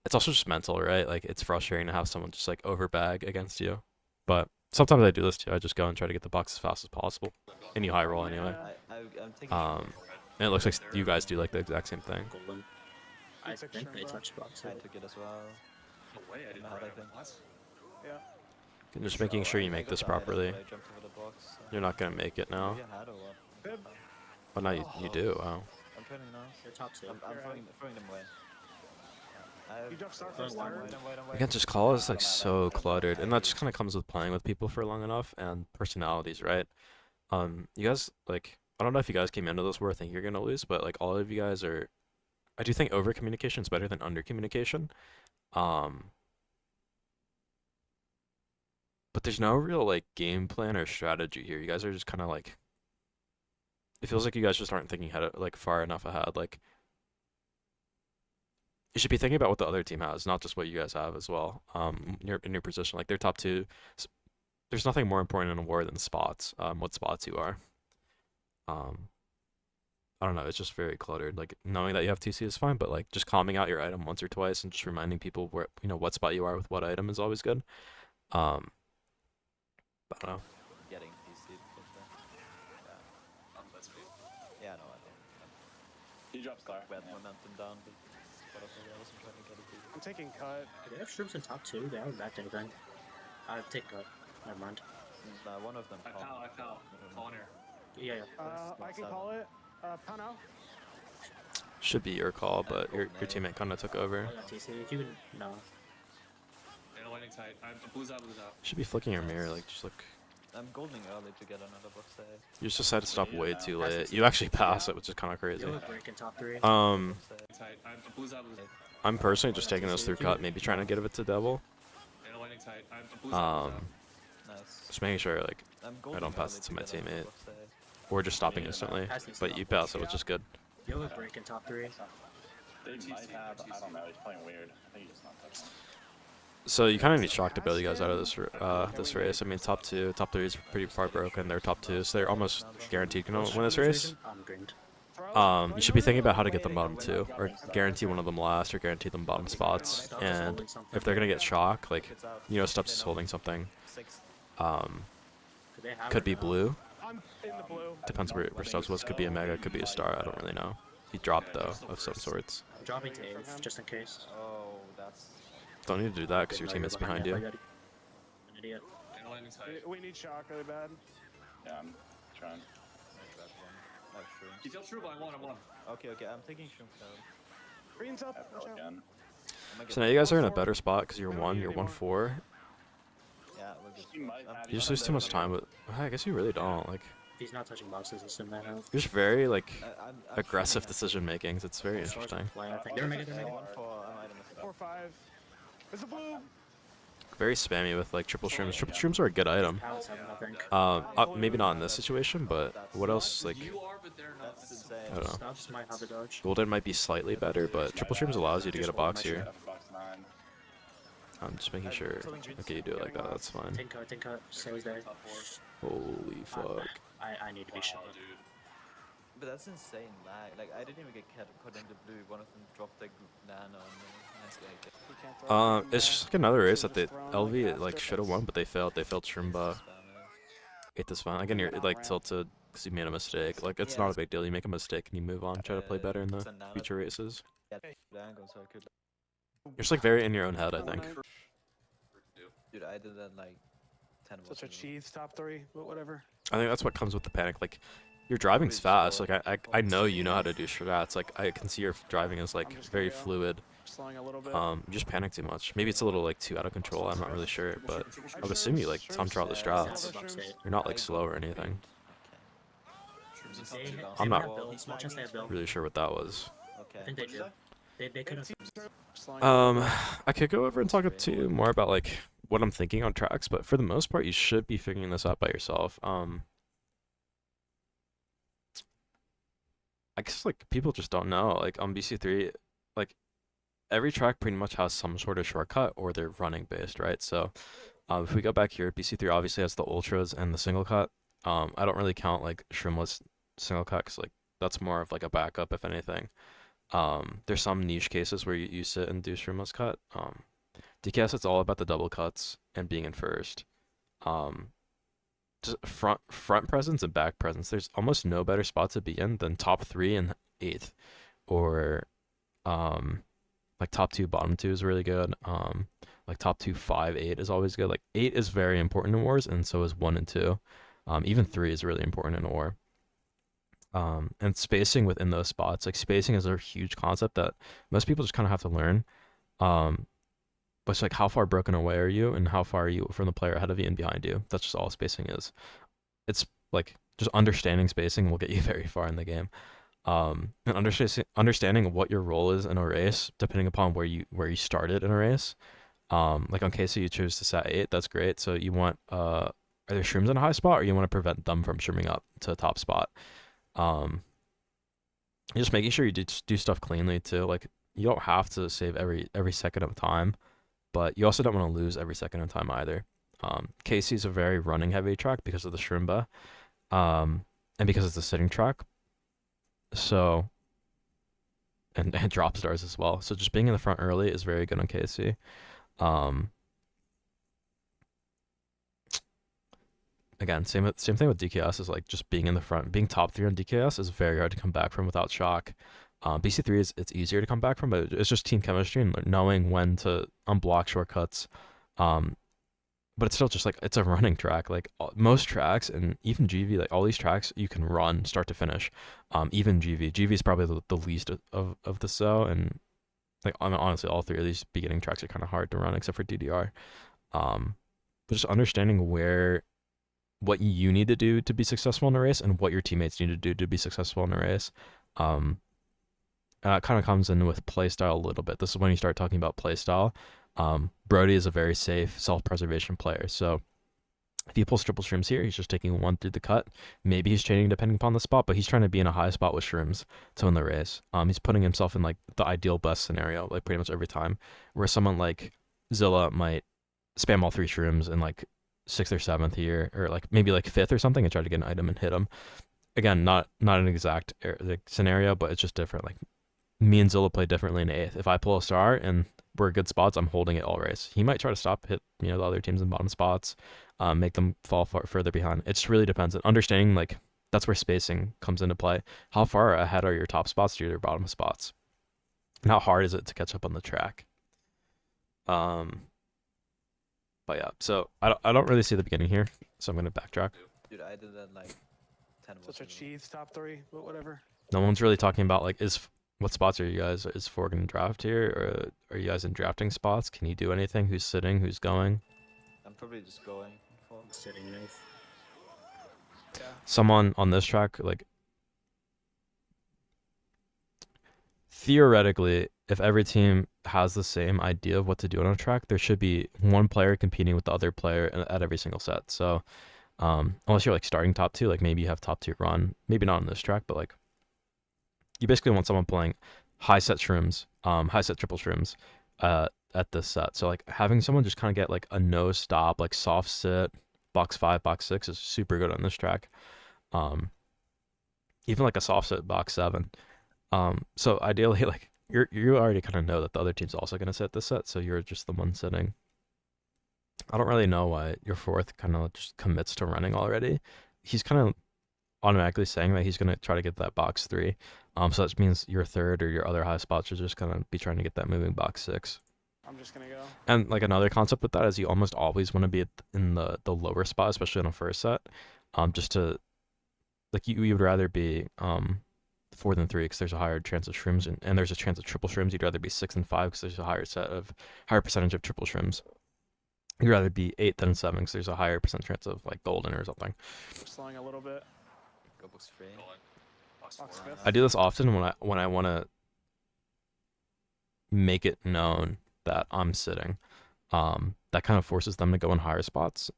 it's also just mental, right? Like it's frustrating to have someone just like over bag against you. But sometimes I do this too. I just go and try to get the box as fast as possible. And you high roll anyway. I'm taking And it looks like you guys do like the exact same thing. Golden. I It's like think shrimp, they bro. touched box. I took it as well. No way, I didn't Mad, I write think. what? Yeah. And just making sure you I make got this the item, properly. but I jumped over the box, so- You're not gonna make it now. Maybe I had or what? Bib. Oh, now you do. Wow. I'm turning now. They're top two. I'm You're throwing them away. I have You jump start Going first, wide. third. Again, just call is like so cluttered, and that just kind of comes with playing with people for long enough and personalities, right? You guys like I don't know if you guys came into this where thinking you're gonna lose, but like all of you guys are. I do think over communication is better than under communication. But there's no real like game plan or strategy here. You guys are just kind of like. It feels like you guys just aren't thinking ahead, like far enough ahead. Like you should be thinking about what the other team has, not just what you guys have as well. In your position, like they're top two. There's nothing more important in a war than spots. What spots you are. I don't know. It's just very cluttered. Like knowing that you have TC is fine, but like just calming out your item once or twice and just reminding people where what spot you are with what item is always good. I don't know. getting PC'd. That's me. Yeah, no, I don't. He drops star. Bad Yeah. momentum down, but whatever. I wasn't trying to get it. I'm taking cut. Do they have shrooms in top two? They haven't backed anything. I've take cut. Never mind. One of them. I pal. On air. Yeah, yeah. I can call it. Pound out. Should be your call, but your teammate kind of took over. I got TC. If you can, no. And lightning tight. I'm blues out. Should be flicking your mirror. Like just look. I'm goldening early to get another box there. You just decided to stop Yeah, way no. too late. You actually pass it, which is kind of crazy. Yellow break in top three. Um, Tight. I'm blues out. I'm personally just taking this through cut, maybe trying to get it to devil. And lightning tight. I'm blues out. Nice. Just making sure like I'm don't pass early it to my get another teammate. box there. or just stopping Yeah, instantly. Pass these But up. you pass it, which is good. Yellow break in top three. They TC, might have. I TC. don't know. He's playing weird. I think he's just not touching. So you kind of need shock to bail you guys out of this race. I mean, top two, top three is pretty far broken. They're top two, so they're almost guaranteed gonna win this race. I'm green. You should be thinking about how to get them bottom two, or guarantee one of them last, or guarantee them bottom spots. And if they're gonna get shock, like Stubbs is holding something. Six. Could be blue. I'm in the blue. Depends where Stubbs was. Could be a mega, could be a star. I don't really know. He dropped though of some sorts. I'm dropping to 8th, just in case. Oh, that's. Don't need to do that because your teammate's behind you. An idiot. And lightning tight. We need shock really bad. Yeah, I'm trying. I have shrooms. You tell true, but I'm one. Okay, I'm taking shroom cloud. Green's up. I Watch fell out. again. So now you guys are in a better spot because you're 1-4. Yeah, we'll He might have. You just lose too much time, but I guess you really don't. Like, If he's not touching boxes, he's in that house. you're just very like I'm aggressive decision making. It's very interesting. I think they're making it. One for an item as well. 4-5. There's a blue. Very spammy with like triple shrooms. Triple shrooms are a good item. Palace 7, I think. Maybe not in this situation, but what else? Like, You are, but they're not. That's insane. I don't know. Stubbs might have a dodge. Golden might be slightly better, but triple shrooms allows you to get a box here. Box 9. I'm just making sure. Okay, you do it like that. That's fine. Think cut. Stays there. Top four. Holy fuck. I need to be Wow, shot. dude. But that's insane lag. Like, I didn't even get caught in the blue. One of them dropped their nano on me. Nice guy. He can't throw it. It's just like another race that the LV like should have won, but they failed. They failed Shrimba. 8 this fine. Again, you're like tilted because you made a mistake. Like it's not a big deal. You make a mistake and you move on. Try to play better in the future races. Yeah, angle, so I could. You're just like very in your own head, I think. Dude, I did that like 10 Such a watches ago. cheese top three, but whatever. I think that's what comes with the panic. Like, your driving's fast. Like, I know you know how to do strats. Like, I can see your driving is like very fluid. Slowing a little bit. You just panic too much. Maybe it's a little like too out of control. I'm not really sure, but I would assume you like time trial the strats. You're not like slow or anything. Shrooms in top They, two. they I'm might not have Bill. Small chance they have Bill. really sure what that was. Okay. I think they do. They could have. I could go over and talk to you more about like what I'm thinking on tracks, but for the most part, you should be figuring this out by yourself. I guess like people just don't know. Like on BC3, like every track pretty much has some sort of shortcut or they're running based, right? So if we go back here, BC3 obviously has the ultras and the single cut. I don't really count like Shrimless single cut because like that's more of like a backup if anything. There's some niche cases where you sit and do Shrimless cut. DKS, it's all about the double cuts and being in first. Just front presence and back presence. There's almost no better spot to be in than top 3 and 8th, or like Like top 2, bottom 2 is really good. Like top 2, 5, 8 is always good. Like 8 is very important in wars, and so is 1 and 2. Even 3 is really important in a war. And spacing within those spots, like spacing is a huge concept that most people just kind of have to learn. But it's like how far broken away are you, and how far are you from the player ahead of you and behind you? That's just all spacing is. It's like just understanding spacing will get you very far in the game. And understanding what your role is in a race, depending upon where you started in a race. Like on KC, you choose to set 8. That's great. So you want either shrooms in a high spot, or you want to prevent them from shrooming up to a top spot. Just making sure you do stuff cleanly too. Like you don't have to save every second of time, but you also don't want to lose every second of time either. KC is a very running heavy track because of the shroomba, and because it's a sitting track. So, and drop stars as well. So just being in the front early is very good on KC. Again, same thing with DKS is like just being in the front, being top 3 on DKS is very hard to come back from without shock. BC3 it's easier to come back from, but it's just team chemistry and knowing when to unblock shortcuts. But it's still just like it's a running track. Like most tracks and even GV, like all these tracks you can run start to finish. Even GV is probably the least of the so, and like honestly all 3 of these beginning tracks are kind of hard to run except for DDR. But just understanding what you need to do to be successful in a race and what your teammates need to do to be successful in a race. It kind of comes in with playstyle a little bit. This is when you start talking about playstyle. Brody is a very safe self-preservation player. So if he pulls triple shrooms here, he's just taking 1 through the cut. Maybe he's chaining depending upon the spot, but he's trying to be in a high spot with shrooms to win the race. He's putting himself in like the ideal best scenario, like pretty much every time, where someone like Zilla might spam all 3 shrooms in like 6th or 7th here, or like maybe like 5th or something, and try to get an item and hit him. Again, not an exact scenario, but it's just different. Like me and Zilla play differently in 8th. If I pull a star and we're good spots, I'm holding it all race. He might try to hit the other teams in bottom spots, make them fall further behind. It just really depends. And understanding like that's where spacing comes into play. How far ahead are your top spots to your bottom spots? And how hard is it to catch up on the track? But yeah, so I don't really see the beginning here, so I'm gonna backtrack. Dude, I did that like 10 Such a months ago. cheese top 3, but whatever. No one's really talking about like what spots are you guys? Is 4 gonna draft here, or are you guys in drafting spots? Can you do anything? Who's sitting? Who's going? I'm probably just going for. Sitting nice. Yeah. Someone on this track, like theoretically, if every team has the same idea of what to do on a track, there should be one player competing with the other player at every single set. So unless you're like starting top 2, like maybe you have top 2 run, maybe not on this track, but like you basically want someone playing high set shrooms, high set triple shrooms at this set. So like having someone just kind of get like a no stop, like soft sit, box 5, box 6 is super good on this track. Even like a soft sit box 7. So ideally, like you already kind of know that the other team's also gonna sit this set, so you're just the one sitting. I don't really know why your 4th kind of just commits to running already. He's kind of automatically saying that he's gonna try to get that box 3. So that means your 3rd or your other high spots are just gonna be trying to get that moving box 6. I'm just gonna go. And like another concept with that is you almost always want to be in the lower spot, especially in a first set. Just to like you would rather be 4 than 3 because there's a higher chance of shrooms, and there's a chance of triple shrooms. You'd rather be 6 than 5 because there's a higher percentage of triple shrooms. You'd rather be 8 than 7 because there's a higher percent chance of like golden or something. We're slowing a little bit. Go box 3. Going. Box Box 4. 5th. I do this often when I want to make it known that I'm sitting. That kind of forces them to go in higher spots,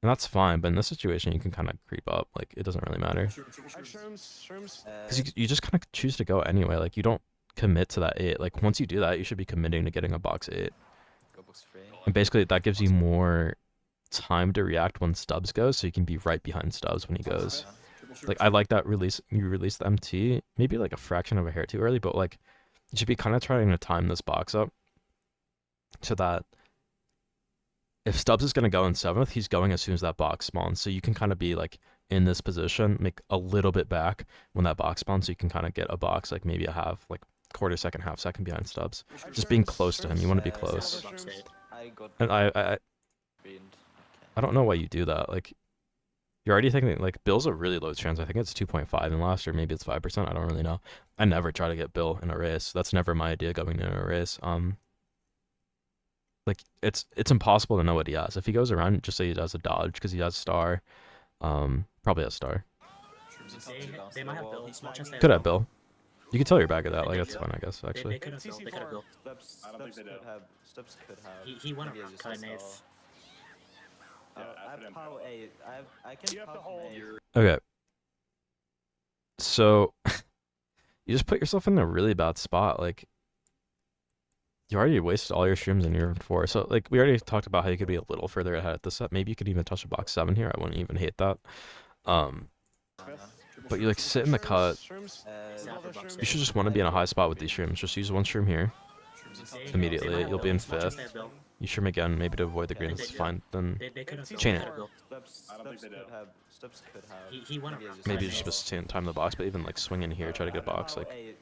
and that's fine. But in this situation, you can kind of creep up. Like it doesn't really matter Triple Hi, shrooms. shrooms. because you just kind of choose to go anyway. Like you don't commit to that 8. Like once you do that, you should be committing to getting a box 8. Go box 3. And basically, that gives you more time to react when Stubbs goes, so you can be right behind Stubbs when he goes. Triple shrooms. Like I like that release. You release the MT, maybe like a fraction of a hair too early, but like you should be kind of trying to time this box up so that if Stubbs is gonna go in 7th, he's going as soon as that box spawns. So you can kind of be like in this position, make a little bit back when that box spawns, so you can kind of get a box like maybe a half, like quarter second, half second behind Stubbs. Are Just being shrooms- close to him. shrooms- You want to be Yeah, close. silver Box shrooms? it. I got And I beamed. I don't know why you do that. Like, you're already thinking like Bill's a really low chance. I think it's 2.5 in last, or maybe it's 5%. I don't really know. I never try to get Bill in a race. That's never my idea going into a race. Like it's impossible to know what he has. If he goes around, just say he has a dodge because he has star. Probably has star. Shrooms in top They, two. they might have Bill. Small chance they have Could have Bill. Bill. You could tell your back of that. They Like did, that's yeah. fine, I guess. They Actually, could have Bill. They could have Bill. Stubbs, I don't think Stubbs they could do. have. Stubbs could have. He went Maybe around it's cut just an a eighth. star. Yeah, I I put have in power Bill. 8. I can You have to pop hold. an 8. You're okay. So you just put yourself in a really bad spot. Like you already wasted all your shrooms in your 4. So like we already talked about how you could be a little further ahead at this set. Maybe you could even touch a box 7 here. I wouldn't even hate that. But you like sit in the cut. Shrooms. Zapper box You it. should just want to be in a high spot with these shrooms. Just use 1 shroom here. shrooms in top They- two. Immediately, they might have you'll be Bill. in Small chance they 5th. have Bill. You shroom again, maybe to avoid the Yeah, they greens. did, It's yeah. fine. Then They could have Chain Bill. it. Bill. Stubbs, I don't think Stubbs they could do. have. Stubbs could have. He went Maybe around it's maybe cut just an spend time in the box, but even like swing in here, try to get box. Power Like, 8.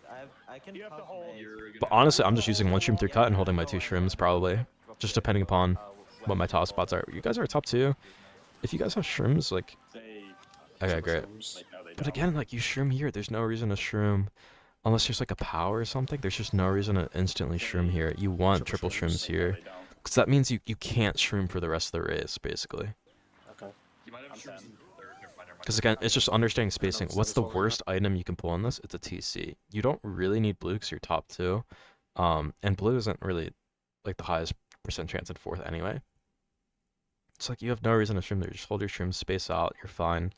I can You have to pop hold. an 8. You're gonna but have honestly, to- I'm just using 1 shroom through cut and holding my 2 shrooms probably. Just depending upon what my top spots are. You guys are top 2. If you guys have shrooms, like, Say, okay, great. Shrooms. like, no, they But don't. again, like you shroom here, there's no reason to shroom. Unless there's like a power or something, there's just no reason to instantly shroom here. You want triple shrooms No, here. they don't. Because that means you can't shroom for the rest of the race, basically. Okay. You might have I'm shrooms ten. in third. Never mind, never mind. Because again, it's just understanding I don't know, spacing. so What's the it's all worst item you can pull on this? It's a TC. You don't really need blue because you're top 2. And blue isn't really like the highest percent chance in 4th anyway. It's like you have no reason to shroom there. Just hold your shrooms, space out, you're fine.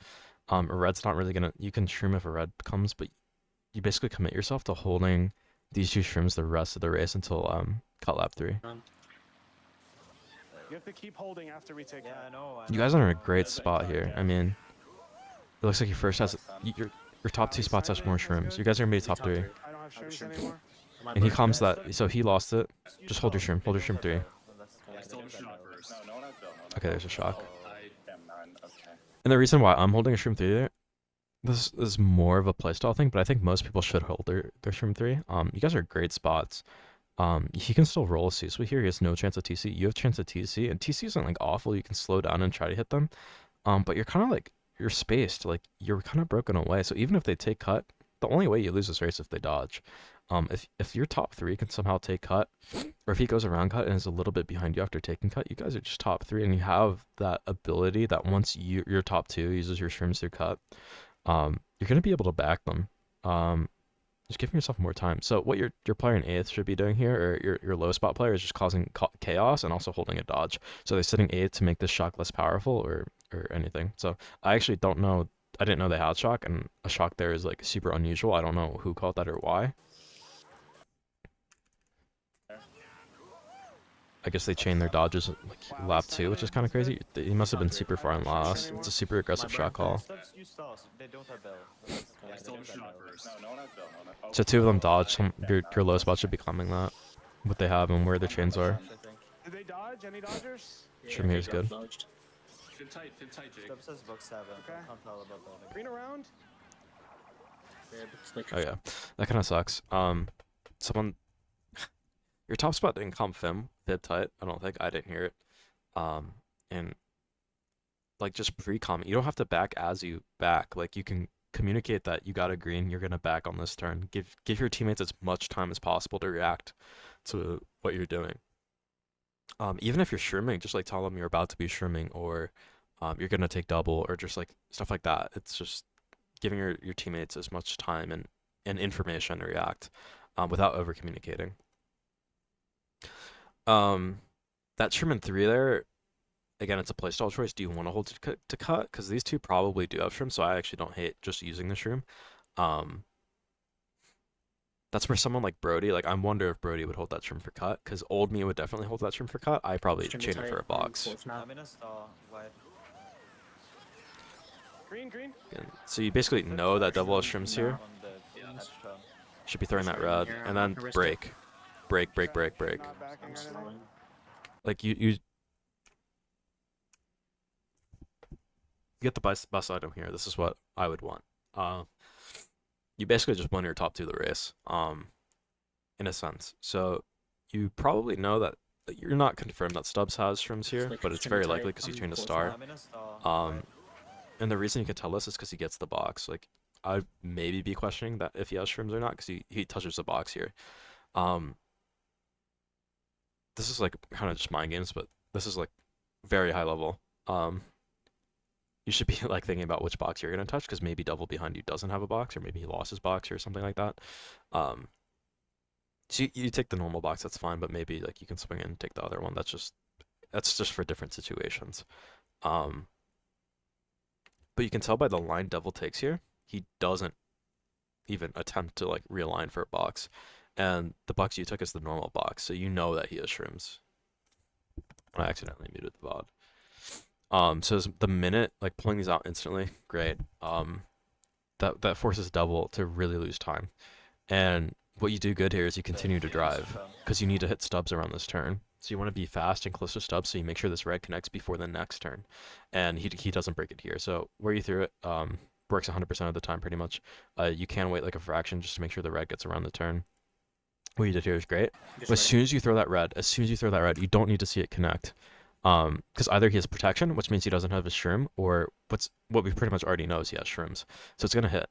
A red's not really gonna. You can shroom if a red comes, but you basically commit yourself to holding these 2 shrooms the rest of the race until cut lap 3. You have to keep holding after we take Yeah, I that. know. You guys are in a I know. great That's like spot cut, here. yeah. I mean, it looks like your first has your top 2 spots has more shrooms. You guys are gonna be top 3. I don't have shrooms anymore. And he calms that, so he lost it. Just hold your shroom. Hold your shroom 3. I still have a shroom No, first. no one has Bill. No one has Okay, Bill. there's a shock. I Damn, 9. Okay. And the reason why I'm holding a shroom 3 there, this is more of a playstyle thing, but I think most people should hold their shroom 3. You guys are great spots. He can still roll a C-Sweet here. He has no chance of TC. You have chance of TC, and TC isn't like awful. You can slow down and try to hit them. But you're kind of like, you're spaced. Like, you're kind of broken away. So even if they take cut, the only way you lose this race is if they dodge. If your top 3 can somehow take cut, or if he goes around cut and is a little bit behind you after taking cut, you guys are just top 3, and you have that ability that once your top 2 uses your shrooms through cut, you're gonna be able to back them. Just giving yourself more time. So what your player in 8th should be doing here, or your low spot player, is just causing chaos and also holding a dodge. So they're sitting 8th to make this shock less powerful or anything. So I actually don't know. I didn't know they had shock, and a shock there is like super unusual. I don't know who called that or why. I guess they chain their dodges like lap 2, which is kind of crazy. He must have been super far in last. It's a super aggressive shot call. Stubbs use stars. They don't have Bell. I still have a shroom first. No, no one has Bill. No one has... So 2 of them dodge. Your low spot should be climbing that. What they have and where their chains are. I think. Did they dodge? Any dodgers? Shroom here is good. Fib tight, Jake. Stubbs has box 7. Okay. Can't tell about that. Green around? Oh yeah, that kind of sucks. Someone, your top spot didn't comp fib tight. I don't think I didn't hear it. And like just pre-comment. You don't have to back as you back. Like you can communicate that you got a green. You're gonna back on this turn. Give your teammates as much time as possible to react to what you're doing. Even if you're shrooming, just like tell them you're about to be shrooming, or you're gonna take double, or just like stuff like that. It's just giving your teammates as much time and information to react without over communicating. That Sherman 3 there, again, it's a playstyle choice. Do you want to hold to cut? Because these 2 probably do have shroom, so I actually don't hate just using the shroom. That's for someone like Brody. Like, I wonder if Brody would hold that shroom for cut, because old me would definitely hold that shroom for cut. I probably chain it for a box. I'm in a star. White. Green, green. And so you basically know that double has shrooms here. On the Yes. hatch turn. Should be throwing that red, Here, and I'm then gonna risk break. Break. Not backing or I'm anything. slowing. Like you get the best item here. This is what I would want. You basically just win your top 2 of the race. in a sense. So you probably know that you're not confirmed that Stubbs has shrooms here, Like, but it's shroom very type, likely because he's I'm trained a close star. I'm in a star. Um, and the reason you can tell this is because he gets the box. Like, I'd maybe be questioning that if he has shrooms or not, because he touches the box here. This is like kind of just mind games, but this is like very high level. You should be like thinking about which box you're gonna touch, because maybe double behind you doesn't have a box, or maybe he lost his box or something like that. So you take the normal box, that's fine, but maybe like you can swing in and take the other one. That's just for different situations. But you can tell by the line Devil takes here, he doesn't even attempt to like realign for a box. And the box you took is the normal box, so you know that he has shrooms. I accidentally muted the VOD. So the minute like pulling these out instantly, great. That forces Devil to really lose time. And what you do good here is you continue to drive, because you need to hit Stubbs around this turn. So you want to be fast and close to Stubbs, so you make sure this red connects before the next turn. And he doesn't break it here. So where you threw it works 100% of the time pretty much. You can wait like a fraction just to make sure the red gets around the turn. What you did here is great. But as soon as you throw that red, you don't need to see it connect. Because either he has protection, which means he doesn't have his shroom, or what we pretty much already know is he has shrooms. So it's gonna hit.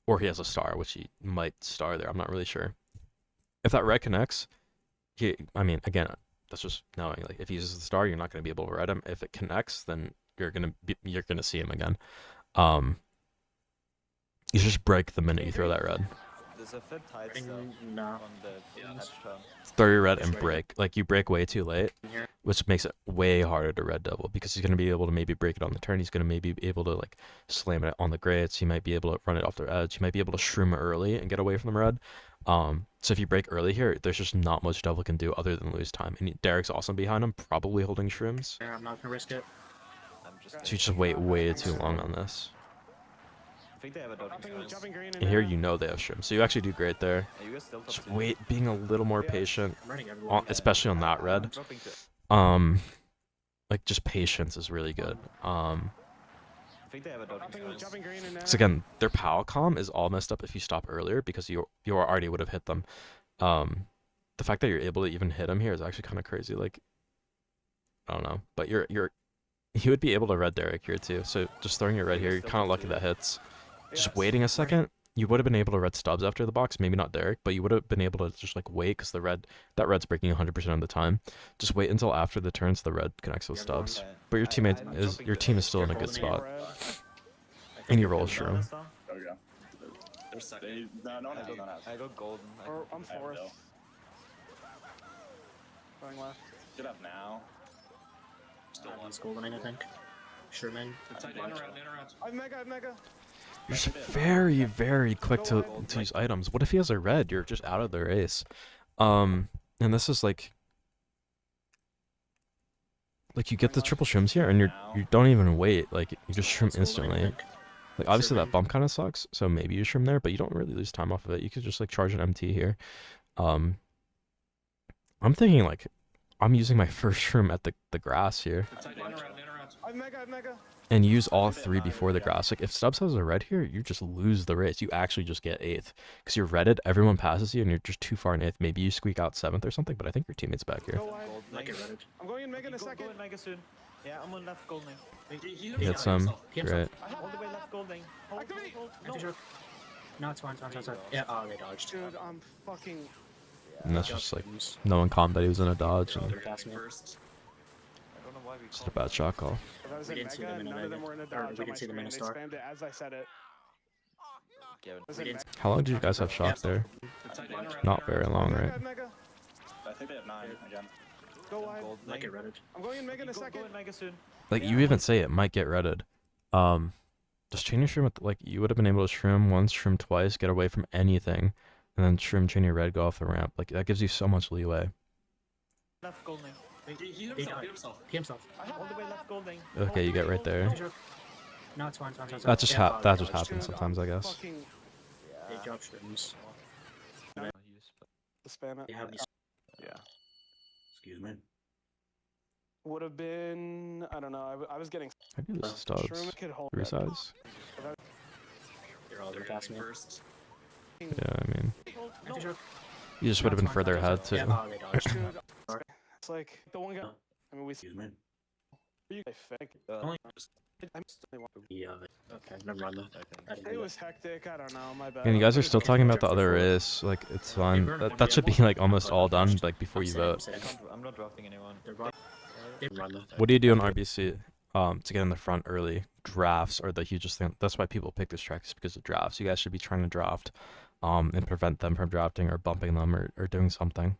Or he has a star, which he might star there. I'm not really sure. If that red connects, again, that's just knowing. Like if he uses the star, you're not gonna be able to red him. If it connects, then you're gonna see him again. You just break the minute you throw that red. There's a flip tide still No. on the Yeah. hatch turn. Throw your red Just and ready. break. Like you break way too late, Here. which makes it way harder to red Devil, because he's gonna be able to maybe break it on the turn. He's gonna maybe be able to like slam it on the grates. He might be able to run it off their edge. He might be able to shroom early and get away from the red. So if you break early here, there's just not much Devil can do other than lose time. And Derek's also behind him, probably holding shrooms. I'm not gonna risk it. I'm just. So you just wait way too long on this. I think they have a dodging Jumping, spells. jumping green And here you know they have shrooms, so you actually do great there. Yeah, you guys still Just top two. wait, being a little more Yeah. patient, I'm running everyone. especially on that I'm red. dropping to. Like just patience is really good. I think they have a dodging Jumping, spells. jumping green and Because again, their POW comm is all messed up if you stop earlier, because you already would have hit them. The fact that you're able to even hit them here is actually kind of crazy. Like, I don't know, but you would be able to red Derek here too. So just throwing your red here, you're kind of lucky that hits. Just waiting a second, you would have been able to red Stubbs after the box. Maybe not Derek, but you would have been able to just like wait, because that red's breaking 100% of the time. Just wait until after the turn so the red connects with Yeah, Stubbs. Okay. But your teammate I'm is dropping your to- team is still in a Careful good in the spot. red. And you roll a Is that shroom. a star? There we go. They're second. No, no, I no, no, no. got golden. Or I'm I fourth. will. Going left. Get up now. Still one. He's goldening, I think. Sherman. They're tight in around, in around. I have mega. You're just very, very quick to use items. What if he has a red? You're just out of the race. And this is like you get the triple shrooms here, and you don't even wait. Like you just shroom instantly. Like obviously that bump kind of sucks, so maybe you shroom there, but you don't really lose time off of it. You could just like charge an MT here. I'm thinking like I'm using my first shroom at the grass here, They're tight in around, in around. I have mega. and use all three before the grass. Like if Stubbs has a red here, you just lose the race. You actually just get 8th, because you're redded, everyone passes you, and you're just too far in 8th. Maybe you squeak out 7th or something, but I think your teammate's back here. Go wide. Golden. Like it redded. I'm going in mega in a Go second. in mega soon. Yeah, I'm on left goldening. He You hit some, great. All the way left goldening. Hold, Activate! No. No, it's fine, it's fine. Yeah, oh, they dodged. Dude, I'm fucking. And that's Good just like job, James. no one calmed that he was in a dodge, They're and They're passing it. first. I don't know why we just a bad shot call. If I was We in didn't see mega, them in a none of them mega. were in a Or dodge we on didn't my see them in screen. a They star. spammed it as I said it. Gavin. I was We in didn't. How long do you guys have shots there? They're tight in around, Not in very around. long, Mega, right? mega. I think they have 9 again. Go I'm wide. goldening. Like it redded. I'm going in mega in a Go second. in mega soon. Like Yeah, you I'm even on- say it might get redded. Just chain your shroom with, like, you would have been able to shroom once, shroom twice, get away from anything, and then shroom chain your red, go off the ramp. Like that gives you so much leeway. Left goldening. He hit himself, He himself. All the way left goldening. Okay, you get right there. No, it's fine, it's fine. That just Yeah, that they just dodged. happens Dude, sometimes, I I'm guess. Fucking They drop shrooms. No use, but spam it. They have these. Yeah. Excuse me. Would have been. I don't know. I was getting. Maybe this is Stubbs. Shroom could hold it. Resize. They're all They're passing it. first. Yeah, I mean, No, you just would have been further ahead too. Yeah, oh, they dodged. dude, it's like the one guy. I mean, we see you guys think. Only I'm still yeah. Okay, never mind then. I didn't It do was hectic. I don't know. My bad. And you guys are Wait, still if talking you about the draft other before- race. Like, it's They fine. burn That, one that should be game. like almost all done, like before I'm you sitting, I'm vote. sitting. I'm not drafting anyone. They're wrong. They run them. What do you do in RBC to get in the front early? Drafts are the hugest thing. That's why people pick this track, is because of drafts. You guys should be trying to draft and prevent them from drafting or bumping them or doing something.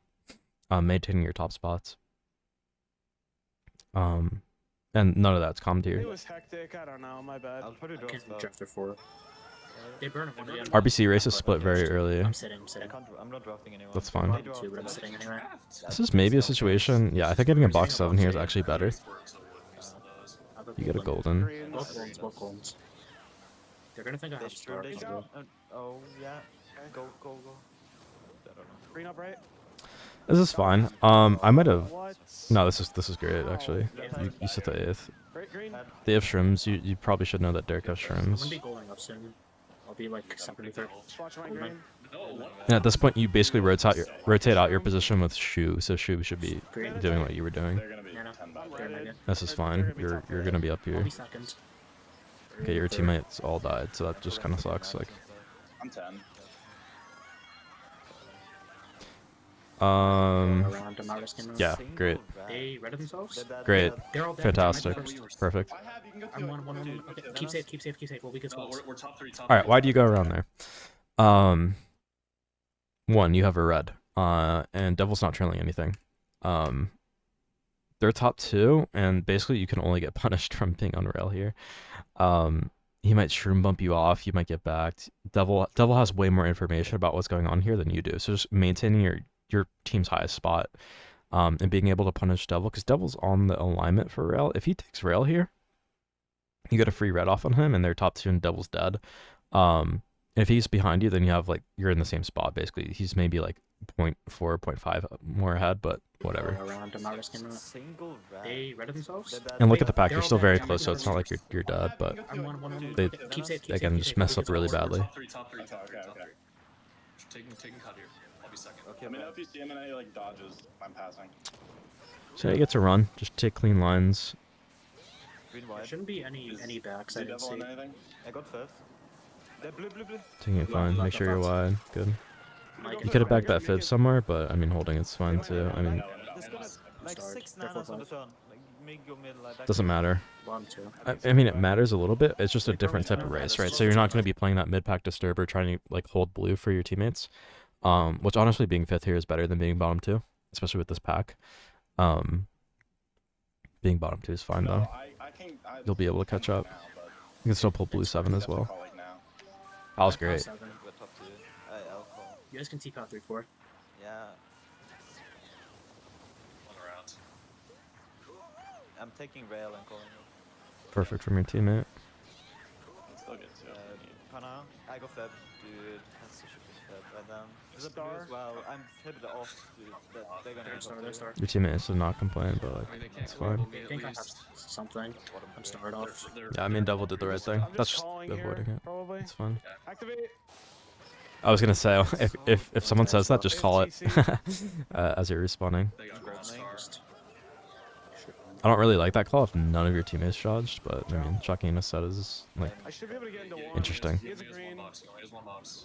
Maintaining your top spots. And none of that's It commandeered. was hectic. I don't know. My bad. I'll probably I draft can't first. draft before. They burn it one again. RBC races split very early. I'm sitting. I'm sitting. I'm not drafting anyone. That's fine. They draft Two, but I'm first. sitting anyway. This is maybe a situation. Yeah, I think getting a box 7 here is actually better. You get a golden. Greens. Both golds. Both golds. They're gonna think I They have sure star. they Go. should. Oh yeah. Okay. Go. I don't know. Green up right. This is fine. I might have. What? No, this is great actually. You sit the 8th. Right, green. They have shrooms. You probably should know that Derek has I'm gonna shrooms. be golding up soon. I'll be like second or third. Just watch my green. And at this point, you basically rotate out your position with Shu. So Shu should be Green. doing what you were doing. They're gonna be No, no. 10 by I'm They're ready. mega. This is fine. You're gonna be up I'll here. be second. Okay, your teammates all died, so that just kind of sucks. Like, I'm 10. Around Damaris can yeah, great, They read it themselves? great, They're all dead. fantastic, I'm first. perfect. I have, you can go I'm to one, one, one. Dude, Okay, dude, keep safe, keep safe, keep safe. We'll be good No, spots. we're top 3, top All right, 3. why do you go around there? One, you have a red, and Devil's not trailing anything. They're top 2, and basically you can only get punished from being on rail here. He might shroom bump you off, you might get backed. Devil has way more information about what's going on here than you do. So just maintaining your team's highest spot, and being able to punish Devil, because Devil's on the alignment for rail. If he takes rail here, you get a free red off on him, and they're top 2 and Devil's dead. If he's behind you, then you have like you're in the same spot basically. He's maybe like 0.4, 0.5 more ahead, but whatever. Around Damaris can Single rat. They read it themselves? And look at the pack; you're still very close, so it's not like you're dead. But I'm one, one, one. They- Okay, keep safe, keep again safe, just keep mess safe. up really We'll be good badly. Top 3, top 3, top 3, Okay, top 3. okay. Taking cut here. I'll be second. Okay, Let me know man. if you see him and any like dodges. I'm passing. so you get to run. Just take clean lines. Green There white. shouldn't be any backs. Is I the didn't devil see. on anything? I got fifth. They're blue. Taking it fine. Make sure you're wide. Good. Mike, You could have backed that fib somewhere, but I mean holding it's fine too. I mean, There's gonna like Start. 6 They're nanas on the 4-5. turn. Like make your middle like doesn't matter. 1, 2. I mean, it matters a little bit. It's just a different type of race, right? So you're not going to be playing that mid pack disturber trying to like hold blue for your teammates. Which honestly, being 5th here is better than being bottom 2, especially with this pack. Being bottom 2 is fine though. You'll be able to catch up. You can still pull blue 7 as well. That was great. Seven. we're top 2. I'll call. You guys can TP out 3-4. Yeah. One around. I'm taking rail and calling it. Perfect from your teammate. Still get two. Pana, I go fib, dude. That's such a good fib. And then there's a blue Star. as well. I'm fibbed off, dude. They're gonna They're get star, top they're 2. star. Your teammates did not complain, but I like mean, they can't it's go fine. above I me at think I have least. something. I'm started off. Yeah, I mean, Devil did the right thing. I'm That's just just calling here, avoiding it. probably. It's fine. Activate. I was gonna say if someone says that, just call it TC. as you're responding. They got gold star. I don't really like that call if none of your teammates dodged, but I mean, chucking in a set is like I should be able to get into one. Interesting. He has a He has one green. box. He only has one box.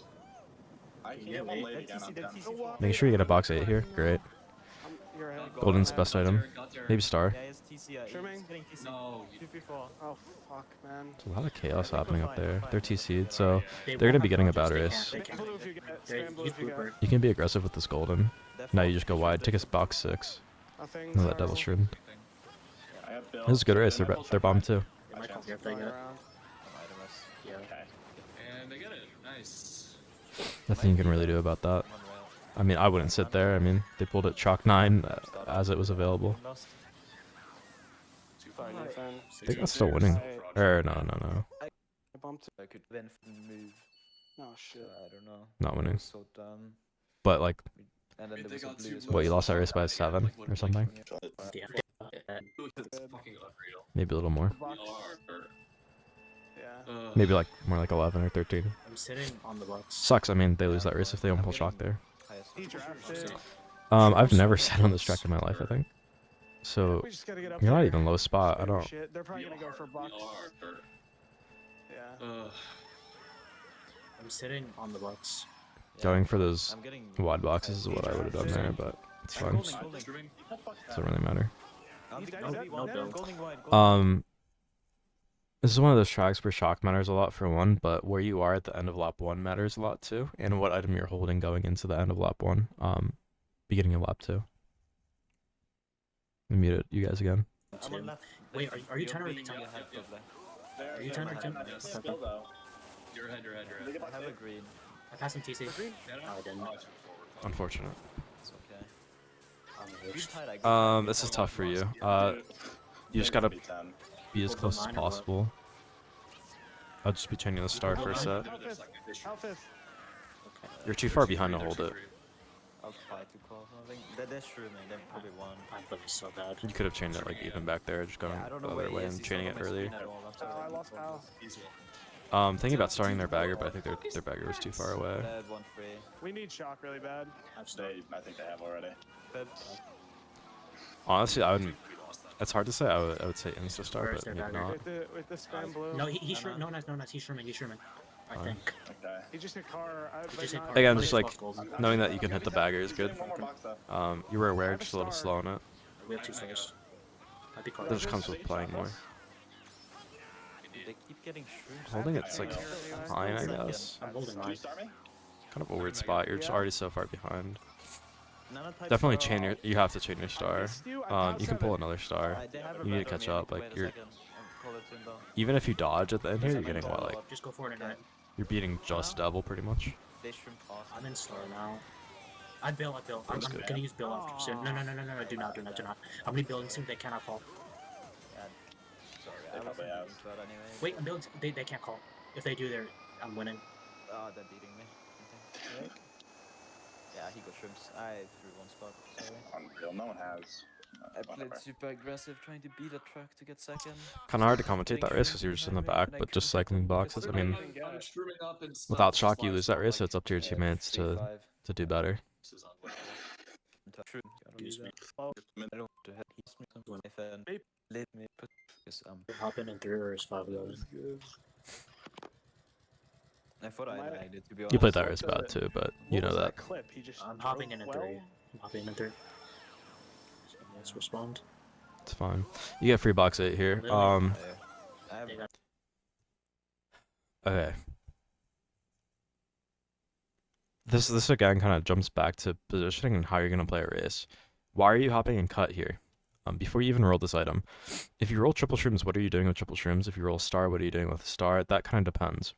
I can Yeah, get one wait. late again. I'm They're 10. TC4. make sure you get a box 8 here. Great. You're ahead. Golden's best item. Maybe star. Yeah, it's TC. Trimming? He's getting TC. No, 2, 3, 4. Oh fuck, man. There's a lot of chaos happening up there. They're TC'd, so They're gonna be getting a bad race. Spam blue if you get. They Spam blue use if you get. blooper. you can be aggressive with this golden. They're Now four, you just go three, wide. three, Take a box 6. Nothing. No, that devil shroom. I have Bill. This is a good race. They're bomb too. They might come here if they get. Around. Yeah. Okay. and they get it. Nice. Nothing you can really do about that. I'm on rail. I mean, I wouldn't sit there. I mean, they pulled it chalk 9 as it was available. Lost. Sorry, Nathan. I think that's still winning. Or no. I bumped. I could then move. Oh So shit. I don't know. Not I winning. was so dumb. But like, And then Wait, there they was a got blue two as blues. what, you well. lost that race by 7 or something? Yeah. It's fucking unreal. Maybe a little more. Box. We are. Yeah. Uh, Maybe like more like 11 or 13. sitting on the box. Sucks. I mean, they lose that race if they don't pull shock there. He drafted. I've never sat on this track in my life, I think. So We just gotta get up you're not there. even low spot. I Spam don't. Shit. They're probably gonna go for box. Yeah. I'm sitting on the box. Going for those I'm getting wide boxes is what I would have done there, but it's fine. Doesn't really matter. This is one of those tracks where shock matters a lot for one, but where you are at the end of lap one matters a lot too, and what item you're holding going into the end of lap one, beginning of lap two. Let me mute it, you guys again. I'm on left. Wait, are you You're trying to being return? ahead, probably. Are you trying to return? Still though. You're ahead, you're ahead, you're ahead. I have a green. I passed him TC. Yeah, No, I didn't. Unfortunate. It's okay. I'm the You worst. tied, I got This is tough for you. You just gotta be as close as possible. I'll just be changing the star for a set. Out fifth. You're too far behind to hold it. I'll try to call something. They're shrooming, they're probably one. I'm playing so bad. You could have changed it like even back there, just going Yeah, I don't the know other where way he is. and He's chaining not it on my earlier. screen at all. I'm sorry. I lost Kyle. Thinking about starting their bagger, but I think their bagger was too far away. Dead, 1-3. We need shock really bad. I think they have already. Dead. Honestly, I wouldn't. It's hard to say. I would say insta star, Where's but their maybe bagger? not. With the spam blue. No, he's I know. no, nice. He's shrooming. I Fine. think. Okay. He just hit car. He just hit car. Again, But just it's like both golden. knowing that you can hit the bagger is good. One more box though. You were I aware, have a just a little star. slow on it. We have 2 stars. I'd be caught. That just comes with playing more. They keep getting shroomed. Holding it's like fine, I guess. I'm holding Can mine. you start me? Kind of a weird spot. You're just already so far behind. Nano type Definitely star chain your. off. You have to chain your star. You can pull another star. They have a You need to red on catch me, up. wait Like a you're. second, call it in though. Even if you dodge at the end here, you're getting what, like Just go for it and right. you're beating just double pretty much. They shroom past. I'm in star now. I bill. I'm That's good. gonna use bill after soon. No, do not. I'm rebuilding soon. They cannot call. Sorry, They I probably wasn't have. doing that anyway. Wait, I'm building. They can't call. If they do, I'm winning. Oh, they're beating me. I think. Right? Yeah, he got shrimps. I threw one spot. Sorry. Unreal. No one has. I played Whatever. super aggressive, trying to beat a truck to get second. Kind of hard to commentate that race because you're just in the back, but just cycling boxes. I mean, without shock, you lose that race, so it's up to your teammates to do better. True. Use me. I don't want to hit. He's me something. If let me put this Hop in 3 or is 5 going. I thought I lagged it, to be honest. You played that race bad too, but you know that. Clip? He just I'm hopping in 3. well. I'm hopping in 3. Let's respond. It's fine. You get free box 8 here. I have They got Okay. This again kind of jumps back to positioning and how you're gonna play a race. Why are you hopping in cut here? Before you even roll this item, if you roll triple shrooms, what are you doing with triple shrooms? If you roll star, what are you doing with a star? That kind of depends.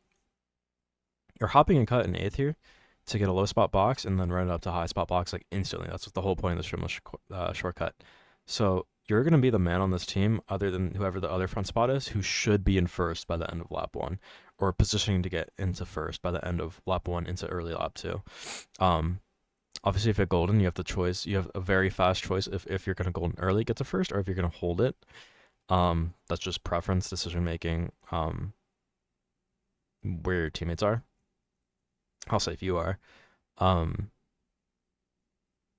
You're hopping in cut in 8th here to get a low spot box and then run it up to high spot box like instantly. That's what the whole point of the shroomless shortcut. So you're gonna be the man on this team, other than whoever the other front spot is, who should be in first by the end of lap 1, or positioning to get into first by the end of lap 1 into early lap 2. Obviously, if you're golden, you have the choice. You have a very fast choice if you're gonna golden early, get to first, or if you're gonna hold it. That's just preference, decision making. Where your teammates are. How safe you are.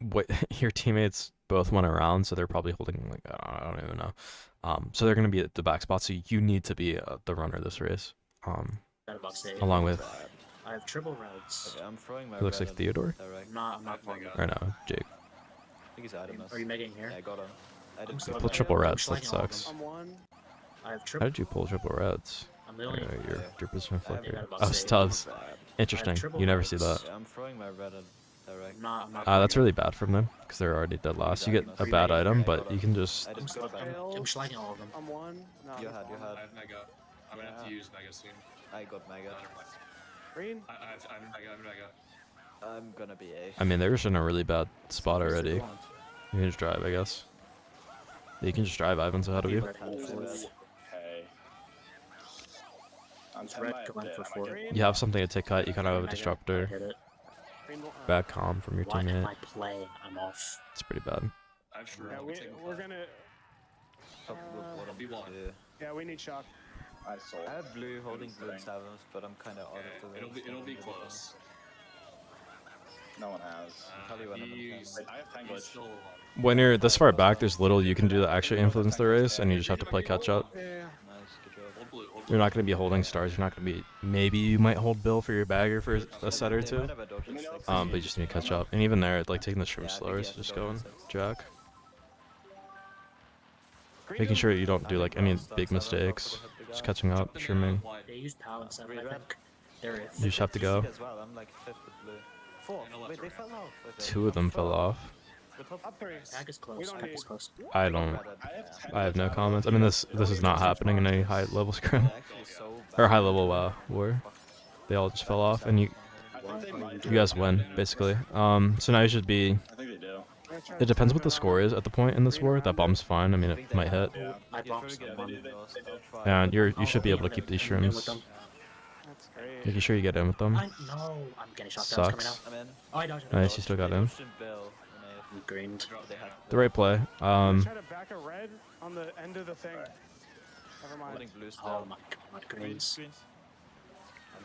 What your teammates both went around, so they're probably holding like I don't even know. So they're gonna be at the back spot. So you need to be the runner this race. got a box 8. Along with I have triple reds. Okay, I'm throwing my it looks red like at Theodore direct. I'm not calling it. right now. Jake. I think he's Adam. Are you making here? Yeah, I got him. I didn't still see Pull him. triple I'm reds. That sliding all of sucks. them. I'm one. I have How triple. did you pull triple reds? I'm the only. Your position flip got here. about Oh, save. Stubbs. Bad. Interesting. triple You never see reds. that. Yeah, I'm throwing my red at direct. I'm not That's really bad from them because they're already dead last. You get a bad item, but you can just. I I'm didn't still go I'm, back. I'm sliding all of them. I'm one. No, You I'm had, you one. had. I have Mega. I'm gonna have to Yeah. use Mega soon. I got mega. Green. I have Mega. I'm gonna be A. I mean, they're just in a really bad spot What's the already. point? You can just drive, I guess. You can just drive. Ivan's ahead of you. Red hand fourth. Okay. I'm It's 10 red by a going bit. for I might 4. get- You have something to take cut. You kind of have a Mega. I disruptor. hit it. Green. Bad calm from your Why am teammate. I playing? I'm off. It's pretty bad. I have Shroom. Yeah, I'll we're take gonna. Top of the bottom. B1. Yeah. Yeah, we need shock. I sold. I have blue holding blue Sitting. sevens, but I'm kind of out of the way. It'll be close. No one has. Tell you when I'm in He's, Wait, I have 10 he's glitch. still When you're this far back, there's little you can do to actually influence the race, and you just have to play catch up. Yeah. nice, good job. hold blue. Hold blue. You're not going to be holding stars. You're not going to be. Maybe you might hold Bill for your bagger for a set or They two. might have a dodge in Let me know six. if But you just need to catch up. And even there, like taking the shroom Yeah, I think slower he is has to just dodge in going six. jack. Green Making dude, sure you don't do like any Brown stuff, big sevens, I'll mistakes. put the Just guy. catching up, Jump in shrooming. wide. They use POW and stuff, Green I red. think. They're if. You just have to TC go. as well. I'm like fifth with blue. Fourth. And a left Wait, they ramp. fell off. I think. Two of them fell off. We're top up 3. Pack is We close. don't Pack need- is close. I They got don't. ratted, I have yeah. 10 I have no glitch. comments. I mean, this is not happening in a high level scrim They're actually so or bad. high level war. They all just fell off, and you I think they might. guys win basically. So now you should be. I think they do. It depends what the score is at the point in this war. That bomb's fine. I mean, it might hit. Yeah. I bombed Get someone. lost, I'll try. And you should be I'll able to keep these in with shrooms. them. That's great. Making sure you get in with them. No, I'm getting shot down. Coming out. Sucks. I'm in. Oh, I dodged. Nice, you still got They in. dodged Bill, and I'm green. they had The right play. Try to back a red on the end of the thing. Never holding mind. blue still. Oh my god, greens. Greens.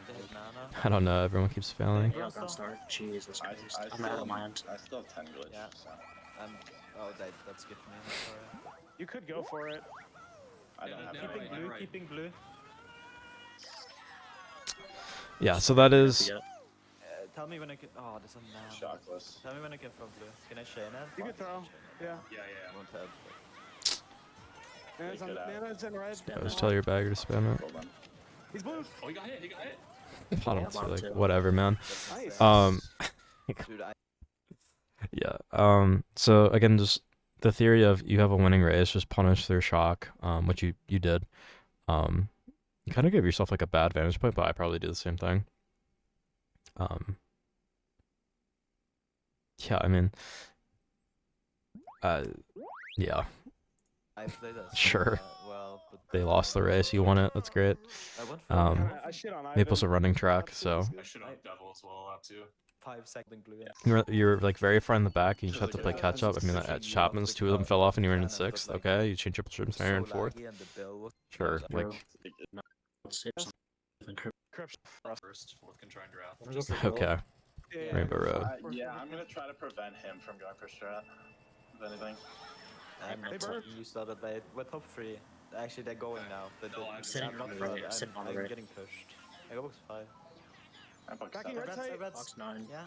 They hit Nana. I don't know. Everyone keeps failing. Yeah, ground start. Jesus I, Christ. I, I'm out of still, my hand. I still have 10 glitch. Yeah. So Oh, that skipped me. I'm sorry. You could go for it. I don't Yeah, have no, it. Keeping right, blue, right. keeping blue. Yeah. So that is. Yeah. Tell me when I can. Oh, there's a Nana. Shockless. Tell me when I can throw blue. Can I chain it? You could throw. Yeah. Yeah. Won't have. Nana's, on, Take it out. Nana's in red. I always tell your bagger to spam it. Hold on. He's blue. Oh, he got hit. He got hit. I don't see, like whatever, man. Nice. Dude, I Yeah. So again, just the theory of you have a winning race, just punish their shock, which you did. You kind of give yourself like a bad vantage point, but I probably do the same thing. Yeah, I mean, yeah, played that. Sure. Well, but they lost the race. You won it. That's great. I went for I shit on Maple's a Ivan. running track, so I should have devil as well. Up too. 5 second blue. Yeah. you're like very far in the back. You just have to play catch up. I mean, at Chapman's, 2 of them fell off, and you were in sixth. Okay, you change triple streams, now you're in fourth. laggy and the bill was Sure, Bro. like It's Crypt. First, fourth can try and draft. I'm gonna go for gold. okay. Yeah. Rainbow Road. Yeah, I'm gonna try to prevent him from going for strat. If anything. I'm Hey, not bro. you started late. We're top 3. Actually, they're going now. No, I'm sitting not on the front, right, sitting on the I'm right. getting pushed. I got box 5. I'm box Backing 7. red tight. Box 9. Yeah.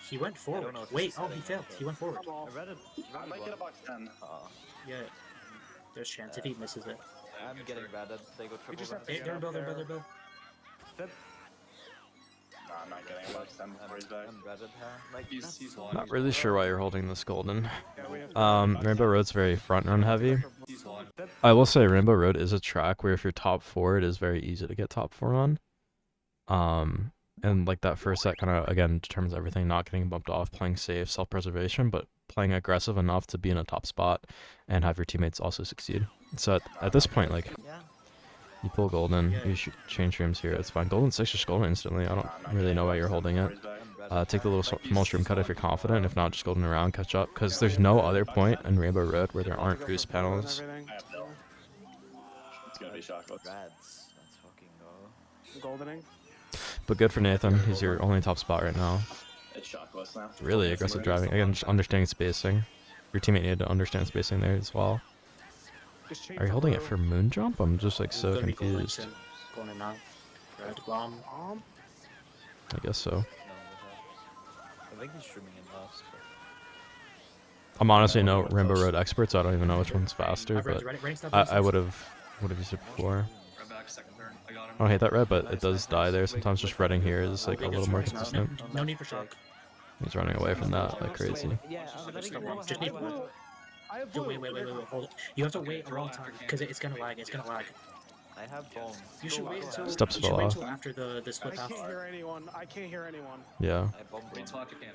He went forward. know if Wait, it's oh, he setting failed. up, He went forward. Come on. I read it. I might get a box 10. Yeah. There's chance if he misses it. I'm getting ratted. They go triple just have to Hey, get they're up Bill, they're there. Bill, they're Bill. Flip. No, I'm not getting a box 10 before he's back. I'm ratted, huh? Like, He's that's one. Not really sure why you're holding this golden. Yeah, we have Rainbow Road's very front run heavy. He's one. I will say Rainbow Road is a track where if you're top 4, it is very easy to get top 4 on. And like that first set kind of again determines everything. Not getting bumped off, playing safe, self-preservation, but playing aggressive enough to be in a top spot and have your teammates also succeed. So at this point, like Yeah. you pull golden, Yeah. you should change rooms here. It's fine. Golden 6 just golden instantly. I don't I'm not really getting know a why box you're 10 holding before it. he's back. I'm ratted. Take the little small shroom cut if you're confident. If not, just golden around, catch up. Because there's no other point in Rainbow Road where there aren't boost panels. I have no. It's gonna be shockless. Rads. Let's fucking go. goldening. But good for Nathan. He's your only top spot right now. It's shockless now. Really aggressive driving. Again, just understanding spacing. Your teammate needed to understand spacing there as well. Just change Are you the holding it road. for moon jump? I'm just like so Gonna be gold confused. soon. Going in now. Red bomb. I guess so. No, I think he's streaming in last. But I'm honestly no Rainbow Road expert, so I don't even know which one's faster. But I would have used it before. Right back, second turn. I got him. I don't hate that red, but it does die there. Sometimes just redding here is like a little more consistent. No need for shock. He's running away from that like crazy. yeah, I'm letting Just go. just need Have blue. one. I have Yo, blue. wait, hold it. You have to wait a long time because it's gonna lag. It's gonna lag. I have bomb. You should wait until Steps you should fell wait off. until after the I split path. can't hear anyone. I can't hear anyone. Yeah. I bomb. Green spot to cannon.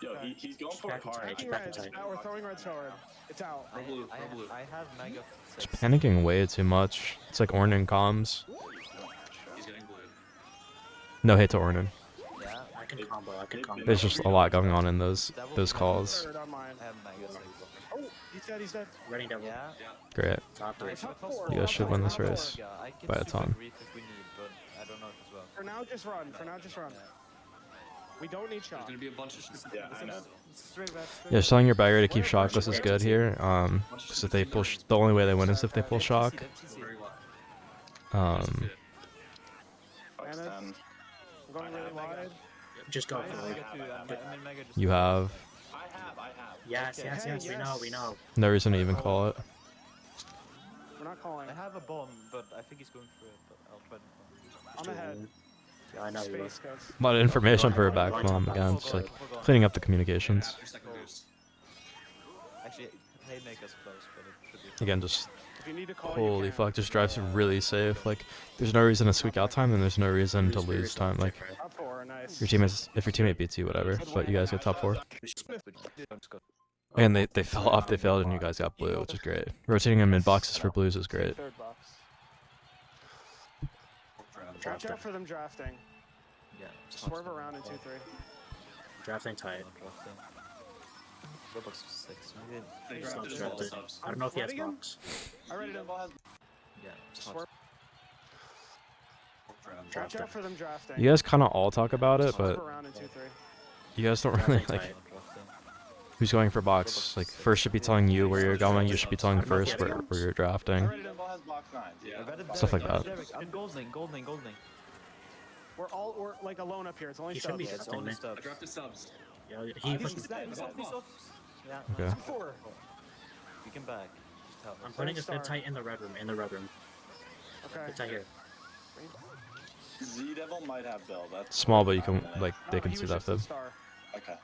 Yo, he's going for it Back in hard. tight. Taking Back reds. inside. Now we're throwing reds forward. It's out. I, blue, I, blue. I have mega. Just panicking way too much. It's like Ornan comms. He's getting blue. No hate to Ornan. Yeah. I I can combo. I can combo. There's just a lot going on in those Devil- calls. Third on mine. I have Mega 6. Oh, he's dead. He's dead. Ready double. Yeah. Great. Top three. Nice. Top Top four. You guys should win this Top four. race. Yeah, I can by a super ton. grief if we need, but I don't know if as well. For now, just run. For now, just run. Yeah. We don't need There's shock. gonna be a bunch of Yeah, I know. Straight red, straight Yeah, red. just telling your bagger to keep shockless is good here. Because if they pull, the only way they win is if they pull shock. very well. Um, Bucks Anna's- 10. We're going really wide. just go I'm for in it. Mega too, I'm in Mega just you have I have. Yes, Okay. yes, Hey, yes. We know. We yes. know. no reason to even call it. We're not calling. I have a bomb, but I think he's going for it, but I'll try to I'm ahead. Yeah, I know you will. Space goes. A lot of information for a back bomb. Again, just like cleaning up the communications. After second boost. Actually, Haymaker's close, but it should be fine. Again, just If you need to call, you holy can. fuck, just drives really safe. Like, there's no reason to squeak out time, and there's no reason to lose time. Like, Top four, nice. your teammates, if your teammate beats you, whatever. But you guys get top 4. Just go. And they fell off, they failed, and you guys got blue, which is great. Rotating them in boxes for blues is great. Third box. Watch out for them drafting. Yeah. Swerve around in 2-3. Drafting tight. Robux 6, maybe. They Subs drafted as well drafted. subs. I don't know if he has Letting him- box. I ready to Yeah. swerve. Watch out for them drafting. You guys kind of all talk about it, Swerve but around in 2-3. you guys don't really like who's going for box. Like, first should be telling you where you're going. You should be telling first where you're drafting. Ball has box 9. Yeah. Stuff like that. I'm goldening. We're like alone up here. It's only He shouldn't be subs. It's Something, only man. I stubs. drafted subs. Yeah, he pushed He's me. Yeah. Okay. nice. 4. You can back. Just tell I'm us. putting a Star. fit tight in the red room. In the red room. Okay. Fit tight here. Z Devil might have Bill. That's Small, but you can fine. like they No, can he see was that just a fib. star. Okay.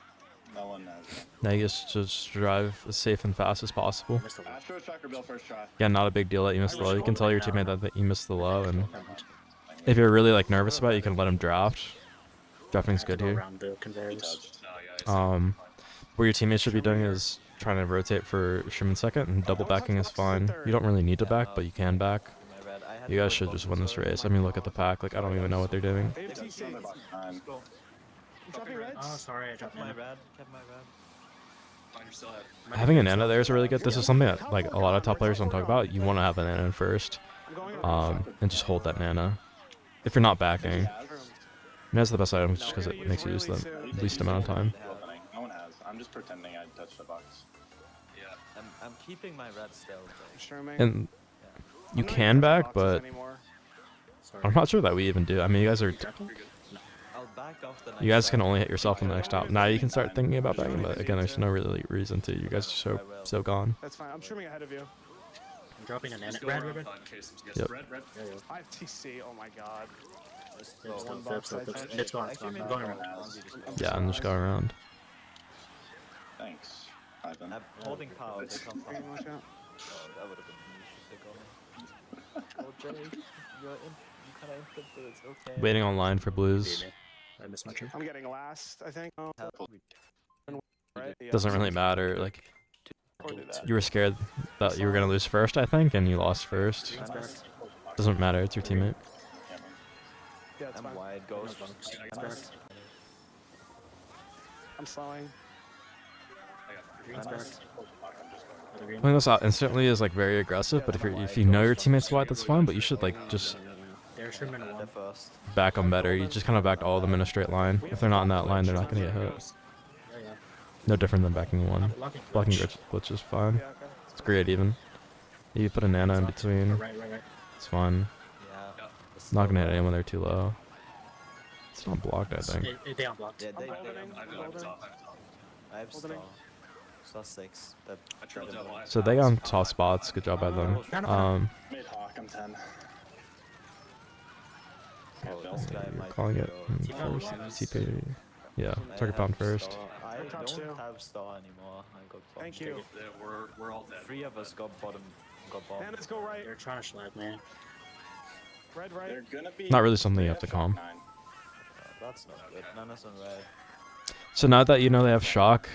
No one has. Now you just drive as safe and fast as possible. Missed a lot. Astro Shocker Bill first try. Yeah, not a big deal that you missed the low. You can tell your teammate that you missed the low, and Never mind. if you're really like nervous about it, you can let him draft. Drafting's good Go here. around the He conveyors. touched. No, yeah. What your teammates should be doing is trying to rotate for Shimon second, and double backing is fine. You don't really need to back, but you can back. My bad. I had You to guys work should both just of win them, this so- race. I mean, look at the pack. Like, I don't even know what they're doing. They have TC. Another box 9. Just go. You dropping reds? Oh, sorry, I dropped Kept my my red. Kept my red. Fine, you're still ahead. Having an Nana there is really good. This is something that like a lot of top players don't talk about. You want to have an Nana first, I'm going up. and just hold that Nana. If you're not backing, Has. Nana's the best item just because it makes you use the least amount of time. Opening. No one has. I'm just pretending I touched the box. Yeah. I'm keeping my red still. though. Streaming. And you I'm not can even back, touching boxes but anymore. Sorry. I'm not sure that we even do. I mean, you guys are, You're good. I'll back off the next you guys can time. only hit yourself in the next top. Now you can start thinking about backing, but again, there's no really reason to. You guys are so gone. That's fine. I'm streaming ahead of you. I'm dropping a nana. Just go Red, around red, red. in case it's Yep. red. Yeah, yeah. I have TC. Oh my god. Just Yeah, go. still, one still, box, still, I still. think. It's gone, it's Actually, gone. I'm maybe going not. around. I'll do Yeah, I'm just going around. Thanks. Ivan. I'm holding power. They can't Freaking find watch out. Oh, that would have been niche if they got me. Oh, Jay, you kind of instant, but it's okay. Waiting online for blues. I missed my turn. I'm getting last, I think. Oh, Help. right? Yeah. Doesn't really matter. Like, Or do that. you were scared that you were gonna lose first, I think, and you lost first. Nice. Doesn't matter. It's your teammate. Yeah, it's I'm fine. wide, ghost. Nice. I'm slowing. Green's Nice. back. Another green. Playing this out instantly is like very aggressive, but if you know your teammate's wide, that's fine. But you should like just They're Sherman They're one. first. back them better. You just kind of backed all of them in a straight line. If they're not in that line, they're not gonna get hit. Yeah, yeah. No different than backing one. Blocking. Blocking glitch is fine. Yeah, okay. It's great even. You put a Nana in between. Right, right, right. It's fine. Yeah. Not gonna hit anyone they're too low. It's not blocked, I think. They unblocked. Yeah, I'm they, holding. I I'm have holding. top. I have Holding. star 6. That I tried double. I have So they got tabs. on top spots. Good job by them. Made Hawk. I'm 10. Oh, Bill. this guy You're might calling go. it first. TP. Yeah, I target have pound first. star. I We're top don't two. have star anymore. I got bomb. Thank you. Yeah, we're all dead. 3 of us got bottom. Got bomb. And let's go right. They're trying to schlag me. Red, right. They're gonna be. Not really something you they have to Shock calm. 9. That's not good. Nana's on red. So now that you know they have shock,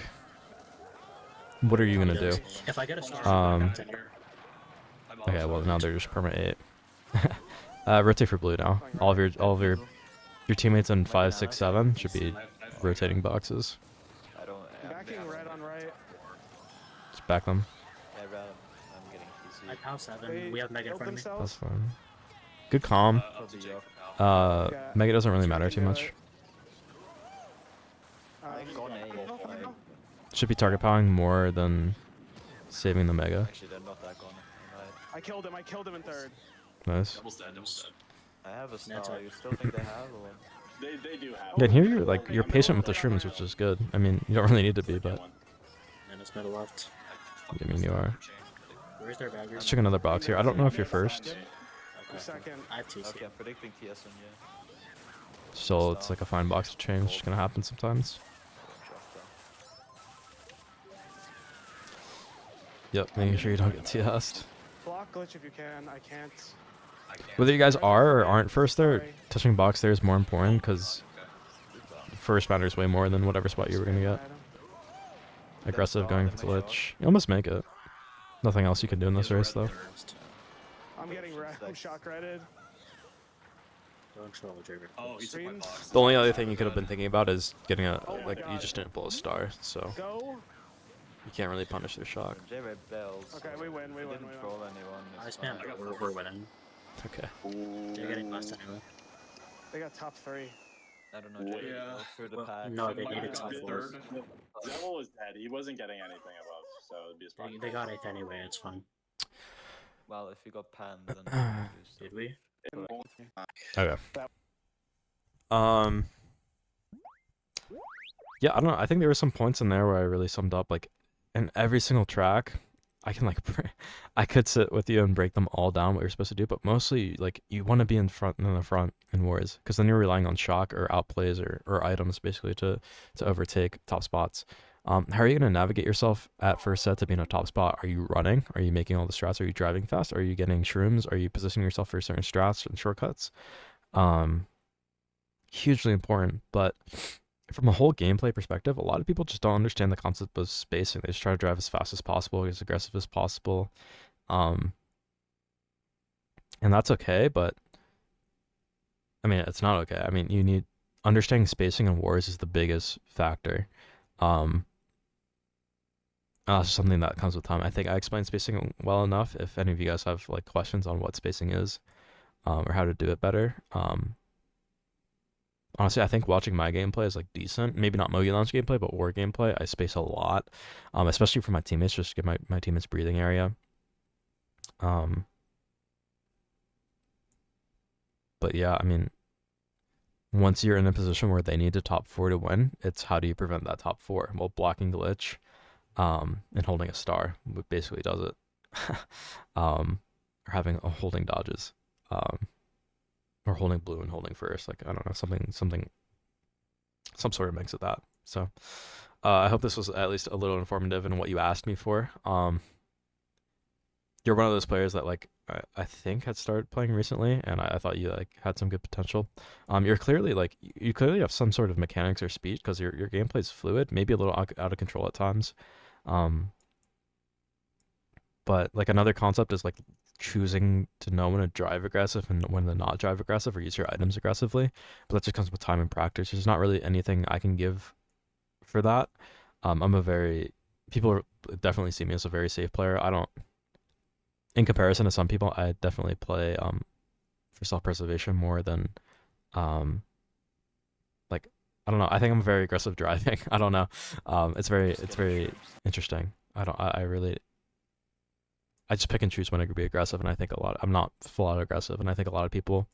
what are you gonna do? If I get a star, Um, I'm 10. I'm Okay, also well red. now they're just perma 8. Rotate for blue now. All of your teammates in 5, 6, 7 should be I have rotating boxes. I don't. I'm backing red on right. Just back them. Yeah, red. I'm getting PC. I POW 7. They We have Mega in killed front of me. That's themselves. fine. Good calm. Up to Probably Jake York. for Pal. Yeah, Mega doesn't really sure matter can too do much. it. I Um, got A no, if I. no. Should be target powering more than saving the Mega. Actually, they're not that gone. I killed him. I killed him in third. Nice. Almost dead, almost dead. I have a That's star. right. You still think they have or? They do have. Yeah, and here one. you're like you're patient with the shrooms, which is good. I mean, you don't really need to be, Get but one. And it's middle left. I mean you are. Where's their bag? Let's check another box here. I don't know if you're first. I'm second. I have TC. Okay, I'm predicting TS on you. Still, it's like a fine box to change. It's gonna happen sometimes. Yep, making sure you don't get TS'd. Block glitch if you can. I can't. Whether you guys Red are or red, aren't first there, sorry. touching box there is more important because first matters way more than whatever spot you were gonna get. Aggressive going for glitch. You almost make it. Nothing else you can do in this race though. I'm getting red. I'm shock redded. Don't troll Draven. Oh, he took my Screens. box. The only other thing you could have been thinking about is getting a Oh my like you God. just didn't pull a star, so Go. you can't really punish their shock. J-Red bells. Okay, we win. We I win. didn't We win. troll anyone. I it's spam. fine. We're winning. Okay. They're getting last anyway. They got top 3. I don't know. Well, J-Red yeah. bells through the Well, pack. no, they Might needed have top been fours. Zevel was dead. He wasn't getting anything above, so it'd be a spot. They got 8th anyway. It's fine. Well, if you got panned, then you can do stuff. Did we? Okay. Yeah, I don't know. I think there were some points in there where I really summed up like in every single track. I can like I could sit with you and break them all down what you're supposed to do, but mostly like you want to be in the front in wars because then you're relying on shock or outplays or items basically to overtake top spots. How are you going to navigate yourself at first set to be in a top spot? Are you running? Are you making all the strats? Are you driving fast? Are you getting shrooms? Are you positioning yourself for certain strats and shortcuts? Hugely important, but from a whole gameplay perspective, a lot of people just don't understand the concept of spacing. They just try to drive as fast as possible, as aggressive as possible. And that's okay, but I mean, it's not okay. I mean, you need understanding spacing in wars is the biggest factor. It's something that comes with time. I think I explained spacing well enough. If any of you guys have like questions on what spacing is, or how to do it better, honestly, I think watching my gameplay is like decent. Maybe not Mogi Launch gameplay, but war gameplay. I space a lot, especially for my teammates, just to give my teammates breathing area. But yeah, I mean, once you're in a position where they need to top 4 to win, it's how do you prevent that top 4? Well, blocking glitch, and holding a star basically does it. Or having a holding dodges. Or holding blue and holding first, like I don't know, some sort of mix of that. So I hope this was at least a little informative in what you asked me for. You're one of those players that like I think had started playing recently, and I thought you like had some good potential. You're clearly like you clearly have some sort of mechanics or speed because your gameplay is fluid, maybe a little out of control at times. But like another concept is like choosing to know when to drive aggressive and when to not drive aggressive or use your items aggressively. But that just comes with time and practice. There's not really anything I can give for that. People definitely see me as a very safe player. I don't, in comparison to some people, I definitely play for self-preservation more than like I don't know. I think I'm very aggressive driving. I don't know. It's very interesting. I just pick and choose when I could be aggressive, and I think I'm not full out aggressive, and I think a lot of people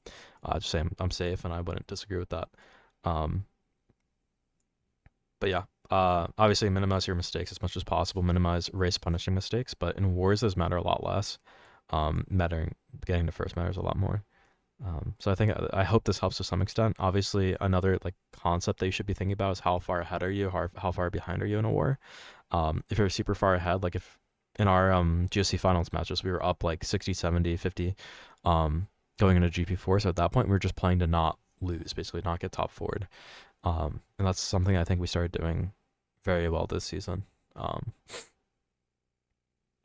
just say I'm safe, and I wouldn't disagree with that. But yeah, obviously minimize your mistakes as much as possible, minimize race punishing mistakes, but in wars those matter a lot less. Getting to first matters a lot more. So I hope this helps to some extent. Obviously, another like concept that you should be thinking about is how far ahead are you, how far behind are you in a war? If you're super far ahead, like if in our GSC finals matches, we were up like 60, 70, 50 going into GP4. So at that point, we were just playing to not lose, basically not get top forward. And that's something I think we started doing very well this season. But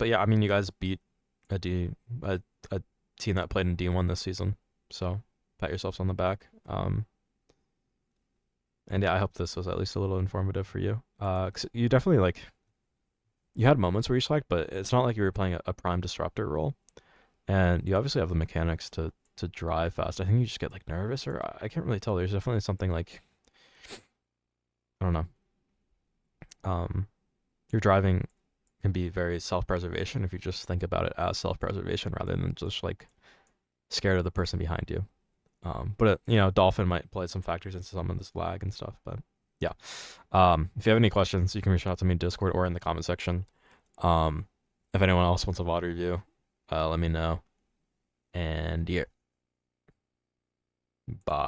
yeah, I mean, you guys beat a team that played in D1 this season. So pat yourselves on the back. And yeah, I hope this was at least a little informative for you. 'Cause you definitely like you had moments where you slacked, but it's not like you were playing a prime disruptor role, and you obviously have the mechanics to drive fast. I think you just get like nervous, or I can't really tell. There's definitely something like I don't know. Your driving can be very self-preservation if you just think about it as self-preservation rather than just like scared of the person behind you. But Dolphin might play some factors into some of this lag and stuff. But yeah, if you have any questions, you can reach out to me in Discord or in the comment section. If anyone else wants a VOD review, let me know. And yeah, bye.